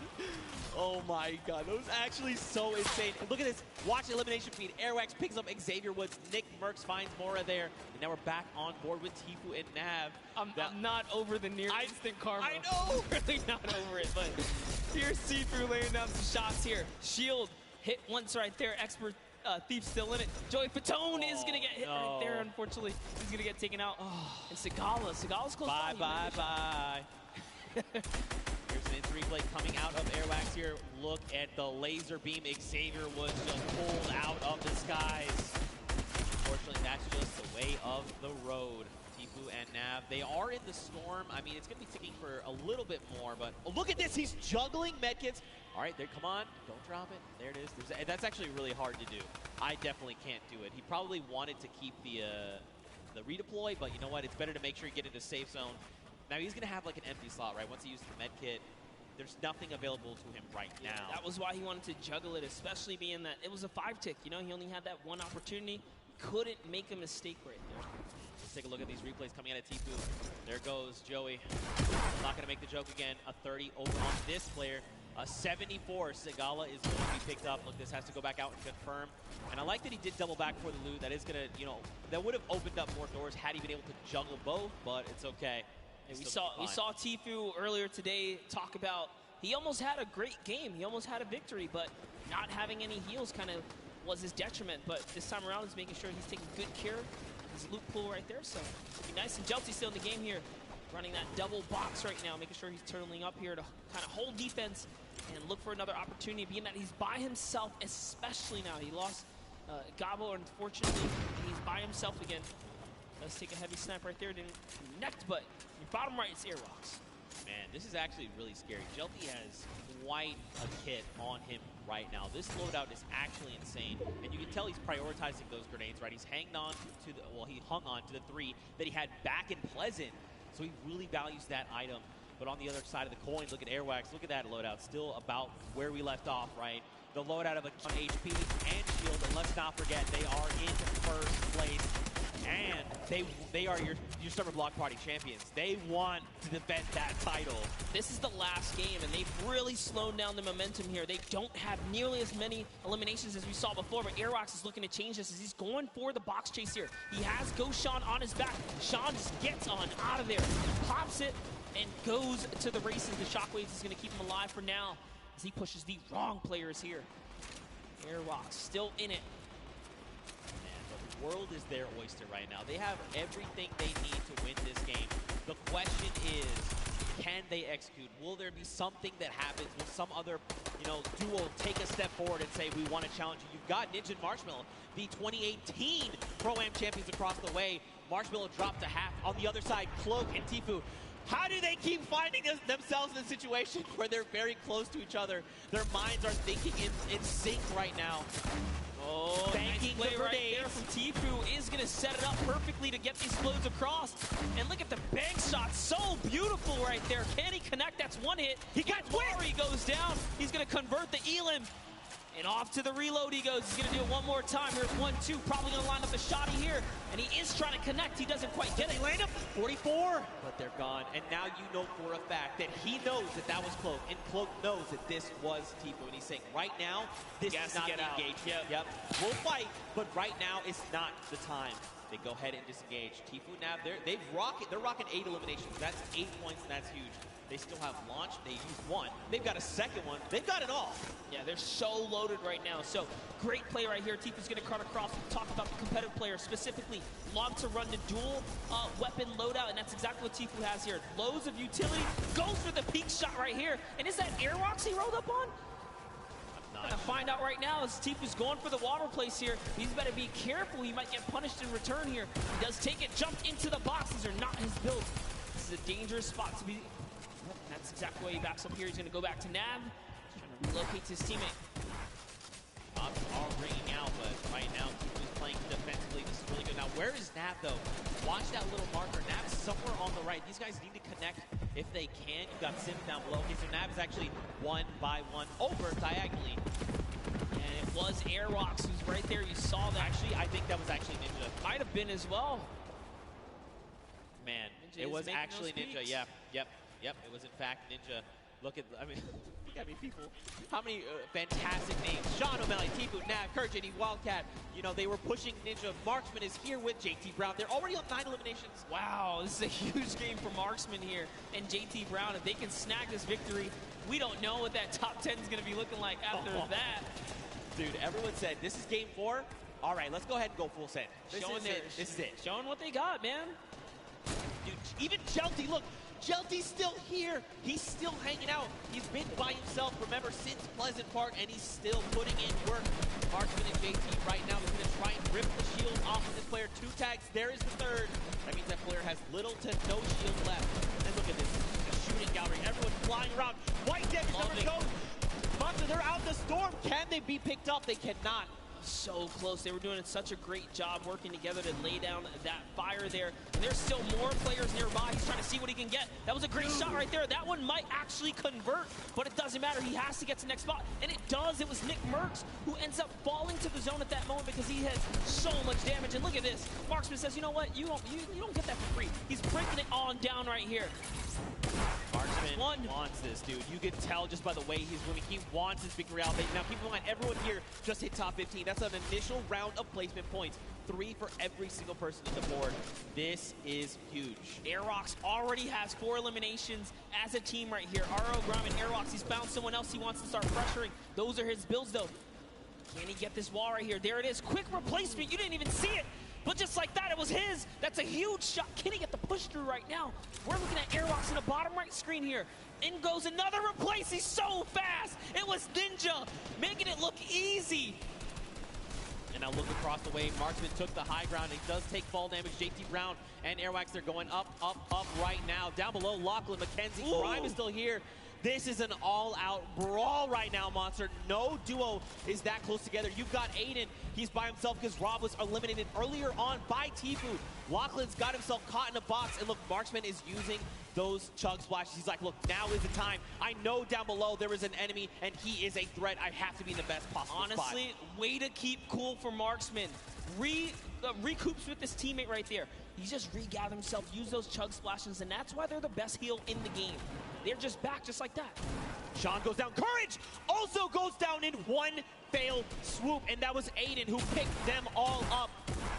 Oh my God, that was actually so insane. And look at this, watch elimination feed. Airwax picks up Xavier Woods, Nick Merckx finds Mora there, and now we're back on board with Tfue and Nav. I'm not over the near instant karma. I know! Really not over it, but here's Tfue laying down some shots here. Shield hit once right there, Expert Thief still in it. Joey Fatone is gonna get hit right there, unfortunately. He's gonna get taken out. And Sigala's close by. Bye. Here's an in-3 play coming out of Airwax here. Look at the laser beam Xavier Woods just pulled out of the skies. Unfortunately, that's just the way of the road. Tfue and Nav. They are in the storm. I mean, it's going to be ticking for a little bit more, but oh, look at this. He's juggling medkits. All right, there, come on. Don't drop it. There it is. That's actually really hard to do. I definitely can't do it. He probably wanted to keep the redeploy, but you know what? It's better to make sure you get into safe zone. Now, he's going to have like an empty slot, right? Once he uses the medkit, there's nothing available to him right now. That was why he wanted to juggle it, especially being that it was a 5-tick. You know, he only had that one opportunity. Couldn't make a mistake right there. Let's take a look at these replays coming out of Tifu. There goes Joey. Not going to make the joke again. A 30 over on this player. A 74. Sigala is going to be picked up. Look, this has to go back out and confirm. And I like that he did double back for the loot. That is going to, you know, that would have opened up more doors had he been able to juggle both, but it's okay. Yeah, we saw Tifu earlier today talk about he almost had a great game. He almost had a victory, but not having any heals kind of was his detriment. But this time around, he's making sure he's taking good care of his loot pool right there. So it'll be nice. And Jelty's still in the game here, running that double box right now, making sure he's turning up here to kind of hold defense and look for another opportunity, being that he's by himself, especially now. He lost Gabo, unfortunately, and he's by himself again. Let's take a heavy snap right there. Didn't connect, but your bottom right is air rocks. Man, this is actually really scary. Jelty has quite a kit on him right now. This loadout is actually insane, and you can tell he's prioritizing those grenades, right? He's hanging on to the, well, he hung on to the 3 that he had back in Pleasant, so he really values that item. But on the other side of the coin, look at Airwax. Look at that loadout. Still about where we left off, right? The loadout of a HP and shield, and let's not forget, they are in first place. And they are your Summer Block Party champions. They want to defend that title. This is the last game, and they've really slowed down the momentum here. They don't have nearly as many eliminations as we saw before, but Airwax is looking to change this as he's going for the box chase here. He has Ghost Sean on his back. Sean just gets on out of there, pops it, and goes to the races. The Shockwaves is going to keep him alive for now as he pushes the wrong players here. Airwax still in it. World is their oyster right now. They have everything they need to win this game. The question is, can they execute? Will there be something that happens? Will some other, you know, duo take a step forward and say, we want to challenge you? You've got Ninja and Marshmallow, the 2018 Pro-Am champions across the way. Marshmallow dropped to half. On the other side, Cloak and Tifu. How do they keep finding themselves in a situation where they're very close to each other? Their minds are thinking in sync right now. Oh, nice play right there from Tifu is going to set it up perfectly to get these loads across. And look at the bank shot. So beautiful right there. Can he connect? That's one hit. He got quick. He goes down. He's going to convert the Elim. And off to the reload he goes. He's going to do it one more time. Here's 1-2. Probably going to line up the shotty here. And he is trying to connect. He doesn't quite get it. He landed 44. But they're gone. And now you know for a fact that he knows that that was Cloak. And Cloak knows that this was Tifu. And he's saying, right now, this is not the engagement. Yep. We'll fight, but right now is not the time. They go ahead and disengage. Tifu now, they're rocking 8 eliminations. That's 8 points, and that's huge. They still have launch. They used 1. They've got a second one. They've got it all. Yeah, they're so loaded right now. So great play right here. Tifu's going to cut across and talk about the competitive player specifically. Love to run the dual weapon loadout, and that's exactly what Tifu has here. Loads of utility. Goes for the peak shot right here. And is that Airwalks he rolled up on? I'm going to find out right now as Tifu's going for the water place here. He's better be careful. He might get punished in return here. He does take it, jumped into the box. These are not his builds. This is a dangerous spot to be. That's exactly why he backs up here. He's going to go back to Nav. He's trying to relocate his teammate. Bombs are ringing out, but right now Tifu's playing defensively. This is really good. Now, where is Nav, though? Watch that little marker. Nav is somewhere on the right. These guys need to connect if they can. You've got Sims down below. Okay, so Nav is actually 1 by 1 over diagonally. And it was Airwalks who's right there. You saw that. Actually, I think that was actually Ninja. Might have been as well. Man, Ninja it was actually Ninja. Yep, it was in fact Ninja. Look at, I mean, people. How many fantastic names. Sean O'Malley, Tifu, Nav, Kurt, JD, Wildcat. You know, they were pushing Ninja. Marksman is here with JT Brown. They're already on 9 eliminations. Wow, this is a huge game for Marksman here and JT Brown. If they can snag this victory, we don't know what that top 10 is going to be looking like after that. Dude, everyone said, this is game 4. All right, let's go ahead and go full send. This is it. Showing what they got, man. Dude, even Jelty, look. Jelty's still here. He's still hanging out. He's been by himself, remember, since Pleasant Park, and he's still putting in work. Marksman and JT right now is going to try and rip the shield off of this player. 2 tags. There is the 3rd. That means that player has little little to no shield left. And look at this, the shooting gallery, everyone flying around. White damage number goes. Monster, they're out in the storm. Can they be picked up? They cannot. So close. They were doing such a great job working together to lay down that fire there. And there's still more players nearby. He's trying to see what he can get. That was a great shot right there. That one might actually convert, but it doesn't matter. He has to get to the next spot. And it does. It was Nick Merckx who ends up falling to the zone at that moment because he has so much damage. And look at this. Marksman says, you know what? You don't get that for free. He's breaking it on down right here. Marksman wants this, dude. You can tell just by the way he's moving. He wants this victory out. Now, keep in mind, everyone here just hit top 15. That's an initial round of placement points. 3 for every single person on the board. This is huge. Airrocks already has 4 eliminations as a team right here. RO, Grime, and Airrocks. He's found someone else he wants to start pressuring. Those are his builds, though. Can he get this wall right here? There it is. Quick replacement. You didn't even see it. But just like that, it was his. That's a huge shot. Can he get the push through right now? We're looking at Airrocks in the bottom right screen here. In goes another replace. He's so fast. It was Ninja making it look easy. And now look across the way. Marksman took the high ground. He does take fall damage. JT Brown and Airwax, they're going up, up, up right now. Down below, Lachlan, McKenzie, Grime is still here. This is an all-out brawl right now, Monster. No duo is that close together. You've got Aiden. He's by himself because Rob was eliminated earlier on by Tifu. Lachlan's got himself caught in a box. And look, Marksman is using those chug splashes. He's like, look, now is the time. I know down below there is an enemy, and he is a threat. I have to be in the best possible spot. Honestly, way to keep cool for Marksman. Recoups with this teammate right there. He just regathered himself, used those chug splashes, and that's why they're the best heal in the game. They're just back just like that. Sean goes down. Courage also goes down in one failed swoop, and that was Aiden who picked them all up.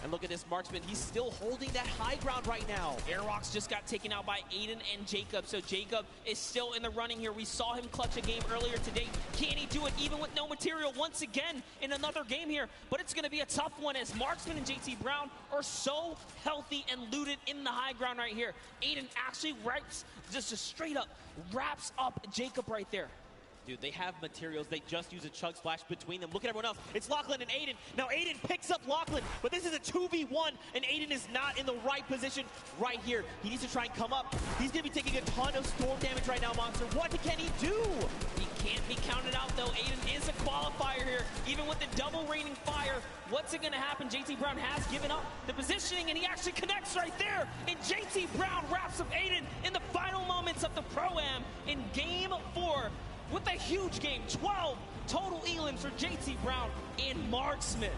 And look at this Marksman. He's still holding that high ground right now. Airrocks just got taken out by Aiden and Jacob, so Jacob is still in the running here. We saw him clutch a game earlier today. Can he do it even with no material once again in another game here? But it's going to be a tough one as Marksman and JT Brown are so healthy and looted in the high ground right here. Aiden actually just straight up wraps up Jacob right there. Dude, they have materials. They just use a chug splash between them. Look at everyone else. It's Lachlan and Aiden. Now Aiden picks up Lachlan, but this is a 2v1, and Aiden is not in the right position right here. He needs to try and come up. He's going to be taking a ton of storm damage right now, Monster. What can he do? He can't be counted out, though. Aiden is a qualifier here. Even with the double raining fire, what's it going to happen? JT Brown has given up the positioning, and he actually connects right there. And JT Brown wraps up Aiden in the final moments of the Pro-Am in Game 4. With a huge game, 12 total elims for JT Brown and Marksman.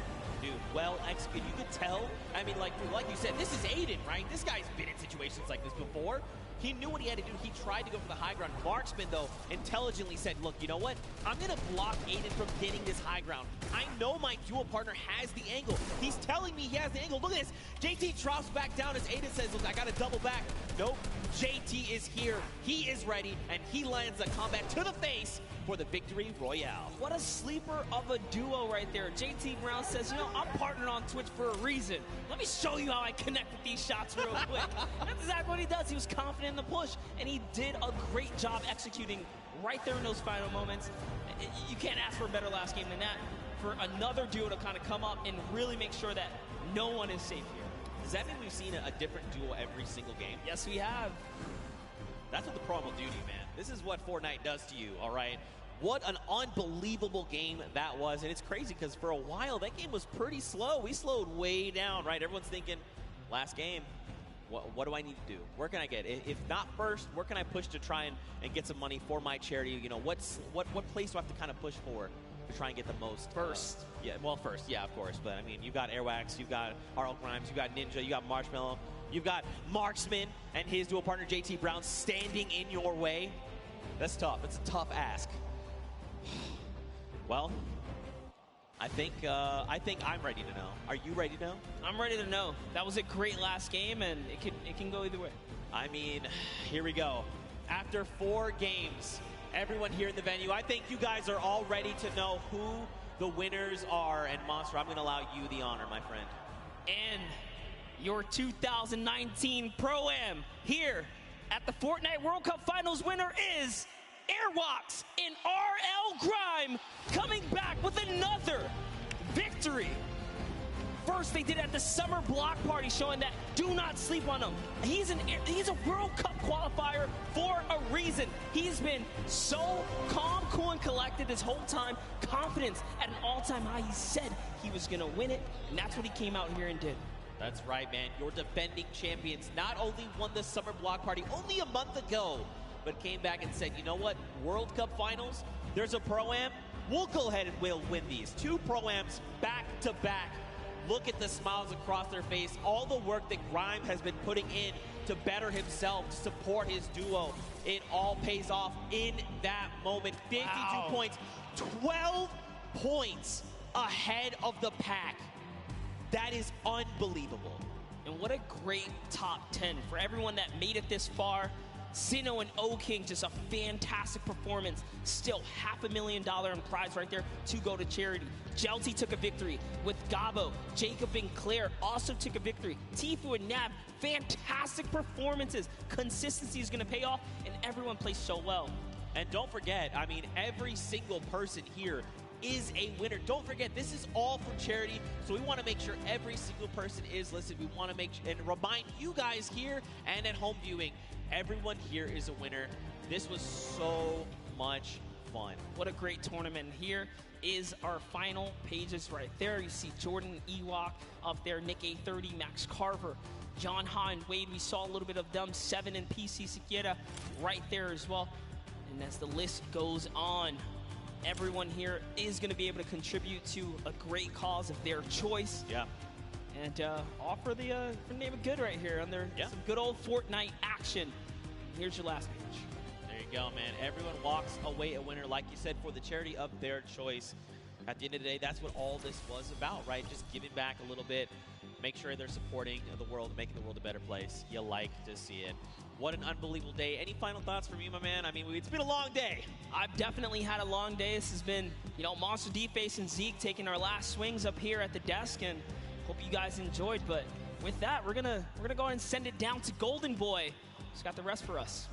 Dude, well executed. You could tell. I mean, like you said, this is Aiden, right? This guy's been in situations like this before. He knew what he had to do. He tried to go for the high ground. Marksman, though, intelligently said, look, you know what? I'm going to block Aiden from getting this high ground. I know my dual partner has the angle. He's telling me he has the angle. Look at this. JT drops back down as Aiden says, look, I got to double back. Nope. JT is here. He is ready, and he lands a combat to the face for the victory royale. What a sleeper of a duo right there. JT Brown says, you know, I'm partnered on Twitch for a reason. Let me show you how I connect with these shots real quick. That's exactly what he does. He was confident in the push, and he did a great job executing right there in those final moments. You can't ask for a better last game than that for another duo to kind of come up and really make sure that no one is safe here. Does that mean we've seen a different duo every single game? Yes, we have. That's what the Pro will do to you, man. This is what Fortnite does to you, all right? What an unbelievable game that was. And it's crazy because for a while, that game was pretty slow. We slowed way down, right? Everyone's thinking, last game, what do I need to do? Where can I get? If not first, where can I push to try and get some money for my charity? You know, what place do I have to kind of push for to try and get the most? First. Yeah, well, first, yeah, of course. But, I mean, you've got Airwax, you've got RL Grimes, you've got Ninja, you got Marshmallow, you've got Marksman and his dual partner JT Brown standing in your way. That's tough. It's a tough ask. Well, I think I'm ready to know. Are you ready to know? I'm ready to know. That was a great last game, and it can go either way. I mean, here we go. After 4 games, everyone here in the venue, I think you guys are all ready to know who the winners are. And Monster, I'm going to allow you the honor, my friend. And your 2019 Pro-Am here at the Fortnite World Cup Finals winner is Airwalks and RL Grime, coming back with another victory. First, they did it at the summer block party, showing that do not sleep on him. He's a World Cup qualifier for a reason. He's been so calm, cool, and collected this whole time. Confidence at an all-time high. He said he was going to win it, and that's what he came out here and did. That's right, man. Your defending champions not only won the summer block party only a month ago, but came back and said, you know what, World Cup finals, there's a Pro-Am, we'll go ahead and we'll win these. 2 Pro-Ams back to back. Look at the smiles across their face, all the work that Grime has been putting in to better himself, to support his duo. It all pays off in that moment. 52 points, 12 points ahead of the pack. That is unbelievable. And what a great top 10 for everyone that made it this far. Sinnoh and O-King, just a fantastic performance. Still $500,000 in prize right there to go to charity. Jelty took a victory with Gabo. Jacob and Claire also took a victory. Tfue and Nab, fantastic performances. Consistency is going to pay off, and everyone plays so well. And don't forget, I mean, every single person here is a winner. Don't forget, this is all for charity, so we want to make sure every single person is listed. We want to make sure and remind you guys here and at home viewing, everyone here is a winner. This was so much fun. What a great tournament. Here is our final pages right there. You see Jordan Ewok up there, Nick A30, Max Carver, John Ha and Wade. We saw a little bit of them, 7 and PC Siqueira right there as well. And as the list goes on, everyone here is going to be able to contribute to a great cause of their choice. Yeah. And offer the name of good right here on their some good old Fortnite action. Here's your last page. There you go, man. Everyone walks away a winner, like you said, for the charity of their choice. At the end of the day, that's what all this was about, right? Just giving back a little bit. Make sure they're supporting the world, making the world a better place. You like to see it. What an unbelievable day. Any final thoughts from you, my man? I mean, it's been a long day. I've definitely had a long day. This has been, you know, Monster D-Face and Zeke taking our last swings up here at the desk, and hope you guys enjoyed. But with that, we're gonna go ahead and send it down to Golden Boy. He's got the rest for us.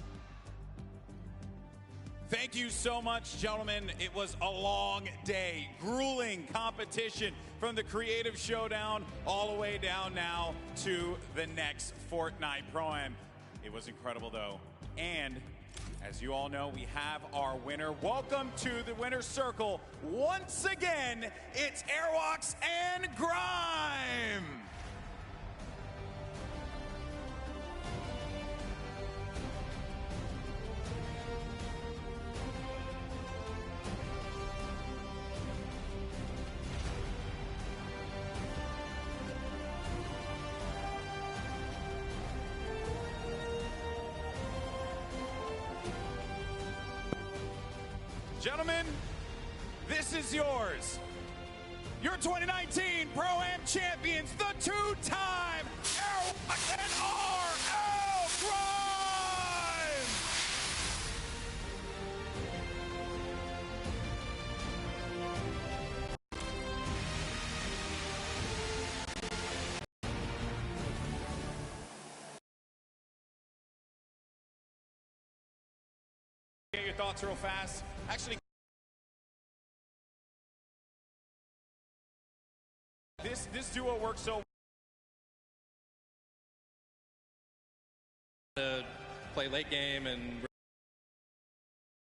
Thank you so much, gentlemen. It was a long day, grueling competition from the Creative Showdown all the way down now to the next Fortnite Pro-Am. It was incredible, though. And as you all know, we have our winner. Welcome to the winner's circle. Once again, it's Airwalks and Grime. Gentlemen, this is yours. Your 2019 Pro-Am champions, the 2-time Airwalks and RL Grime! Get your thoughts real fast. Actually, this duo works so to play late game and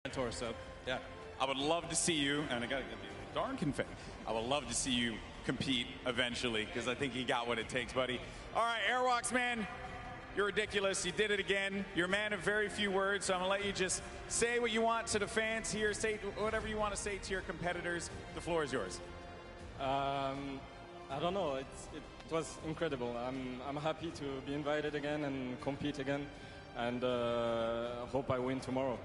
mentor, so yeah. I would love to see you, and I gotta give you darn confetti. I would love to see you compete eventually, because I think you got what it takes, buddy. All right, Airwalks, man. You're ridiculous. You did it again. You're a man of very few words, so I'm going to let you just say what you want to the fans here. Say whatever you want to say to your competitors. The floor is yours. I don't know. It was incredible. I'm happy to be invited again and compete again, and hope I win tomorrow.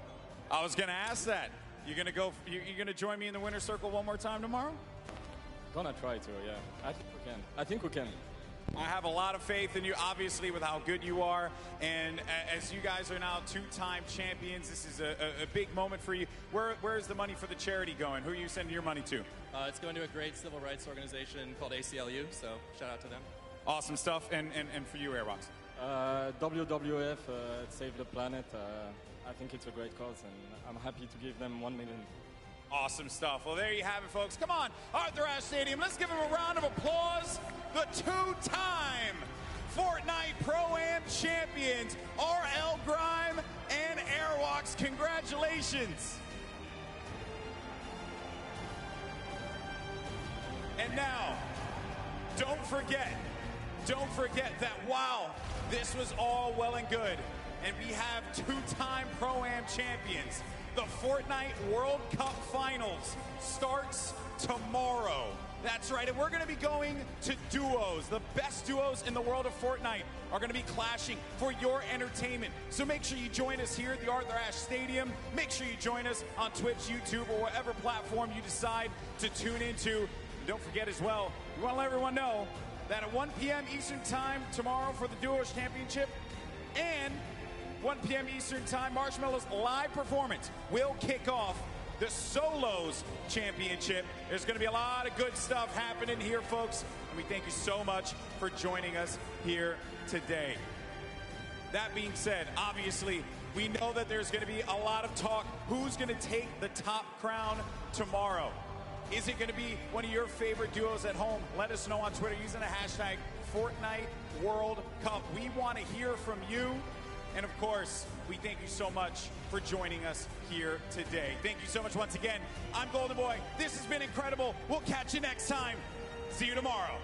I was going to ask that. You're going to go. You're going to join me in the winner's circle one more time tomorrow? Gonna try to. Yeah. I think we can. I think we can. I have a lot of faith in you, obviously, with how good you are. And as you guys are now 2-time champions, this is a big moment for you. Where's the money for the charity going? Who are you sending your money to? It's going to a great civil rights organization called ACLU, so shout out to them. Awesome stuff. And for you, Airwalks? WWF, Save the Planet. I think it's a great cause, and I'm happy to give them $1 million. Awesome stuff. Well, there you have it, folks. Come on, Arthur Ashe Stadium. Let's give him a round of applause. The two-time Fortnite Pro-Am champions, RL Grime and Airwalks. Congratulations. And now, don't forget that while this was all well and good, and we have two-time Pro-Am champions, the Fortnite World Cup Finals starts tomorrow. That's right, and we're going to be going to duos. The best duos in the world of Fortnite are going to be clashing for your entertainment. So make sure you join us here at the Arthur Ashe Stadium. Make sure you join us on Twitch, YouTube, or whatever platform you decide to tune into. And don't forget as well, we want to let everyone know that at 1 p.m. Eastern Time tomorrow for the Duos Championship and 1 p.m. Eastern Time, Marshmallow's live performance will kick off the Solos Championship. There's going to be a lot of good stuff happening here, folks, and we thank you so much for joining us here today. That being said, obviously, we know that there's going to be a lot of talk. Who's going to take the top crown tomorrow? Is it going to be one of your favorite duos at home? Let us know on Twitter using the hashtag Fortnite World Cup. We want to hear from you. And of course, we thank you so much for joining us here today. Thank you so much once again. I'm Golden Boy. This has been incredible. We'll catch you next time. See you tomorrow.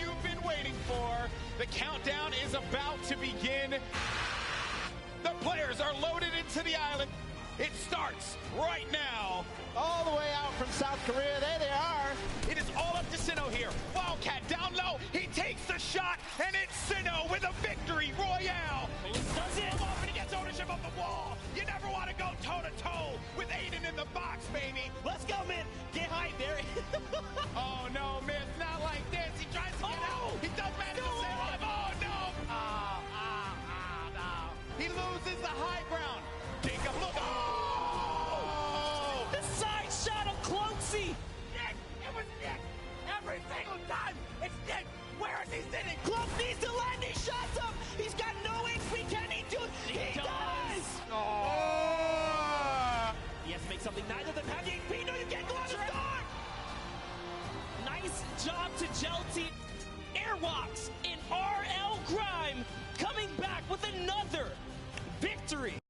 You've been waiting for. The countdown is about to begin. The players are loaded into the island. It starts right now. All the way out from South Korea. There they are. It is all up to Sinnoh here. Wildcat down low. He takes the shot, and it's Sinnoh with a victory royale. Does it off, and he gets ownership of the wall. You never want to go toe-to-toe with Aiden in the box, baby. Let's go, man. Get high there. Oh, no, man. It's not like this. He tries to get out. He does manage to stay alive. Oh, no. He loses the high ground. Jacob, look. Oh! The side shot of Cloaksy. Nick! It was Nick! Every single time! It's Nick! Where is he sitting? Cloak needs to land these shots up. He's got no HP. Can he do it? He does! Oh! He has to make something. Neither of them have the HP. No, you can't go on the start! Nice job to Gel Team. Airwalks in RL Grime coming back with another victory.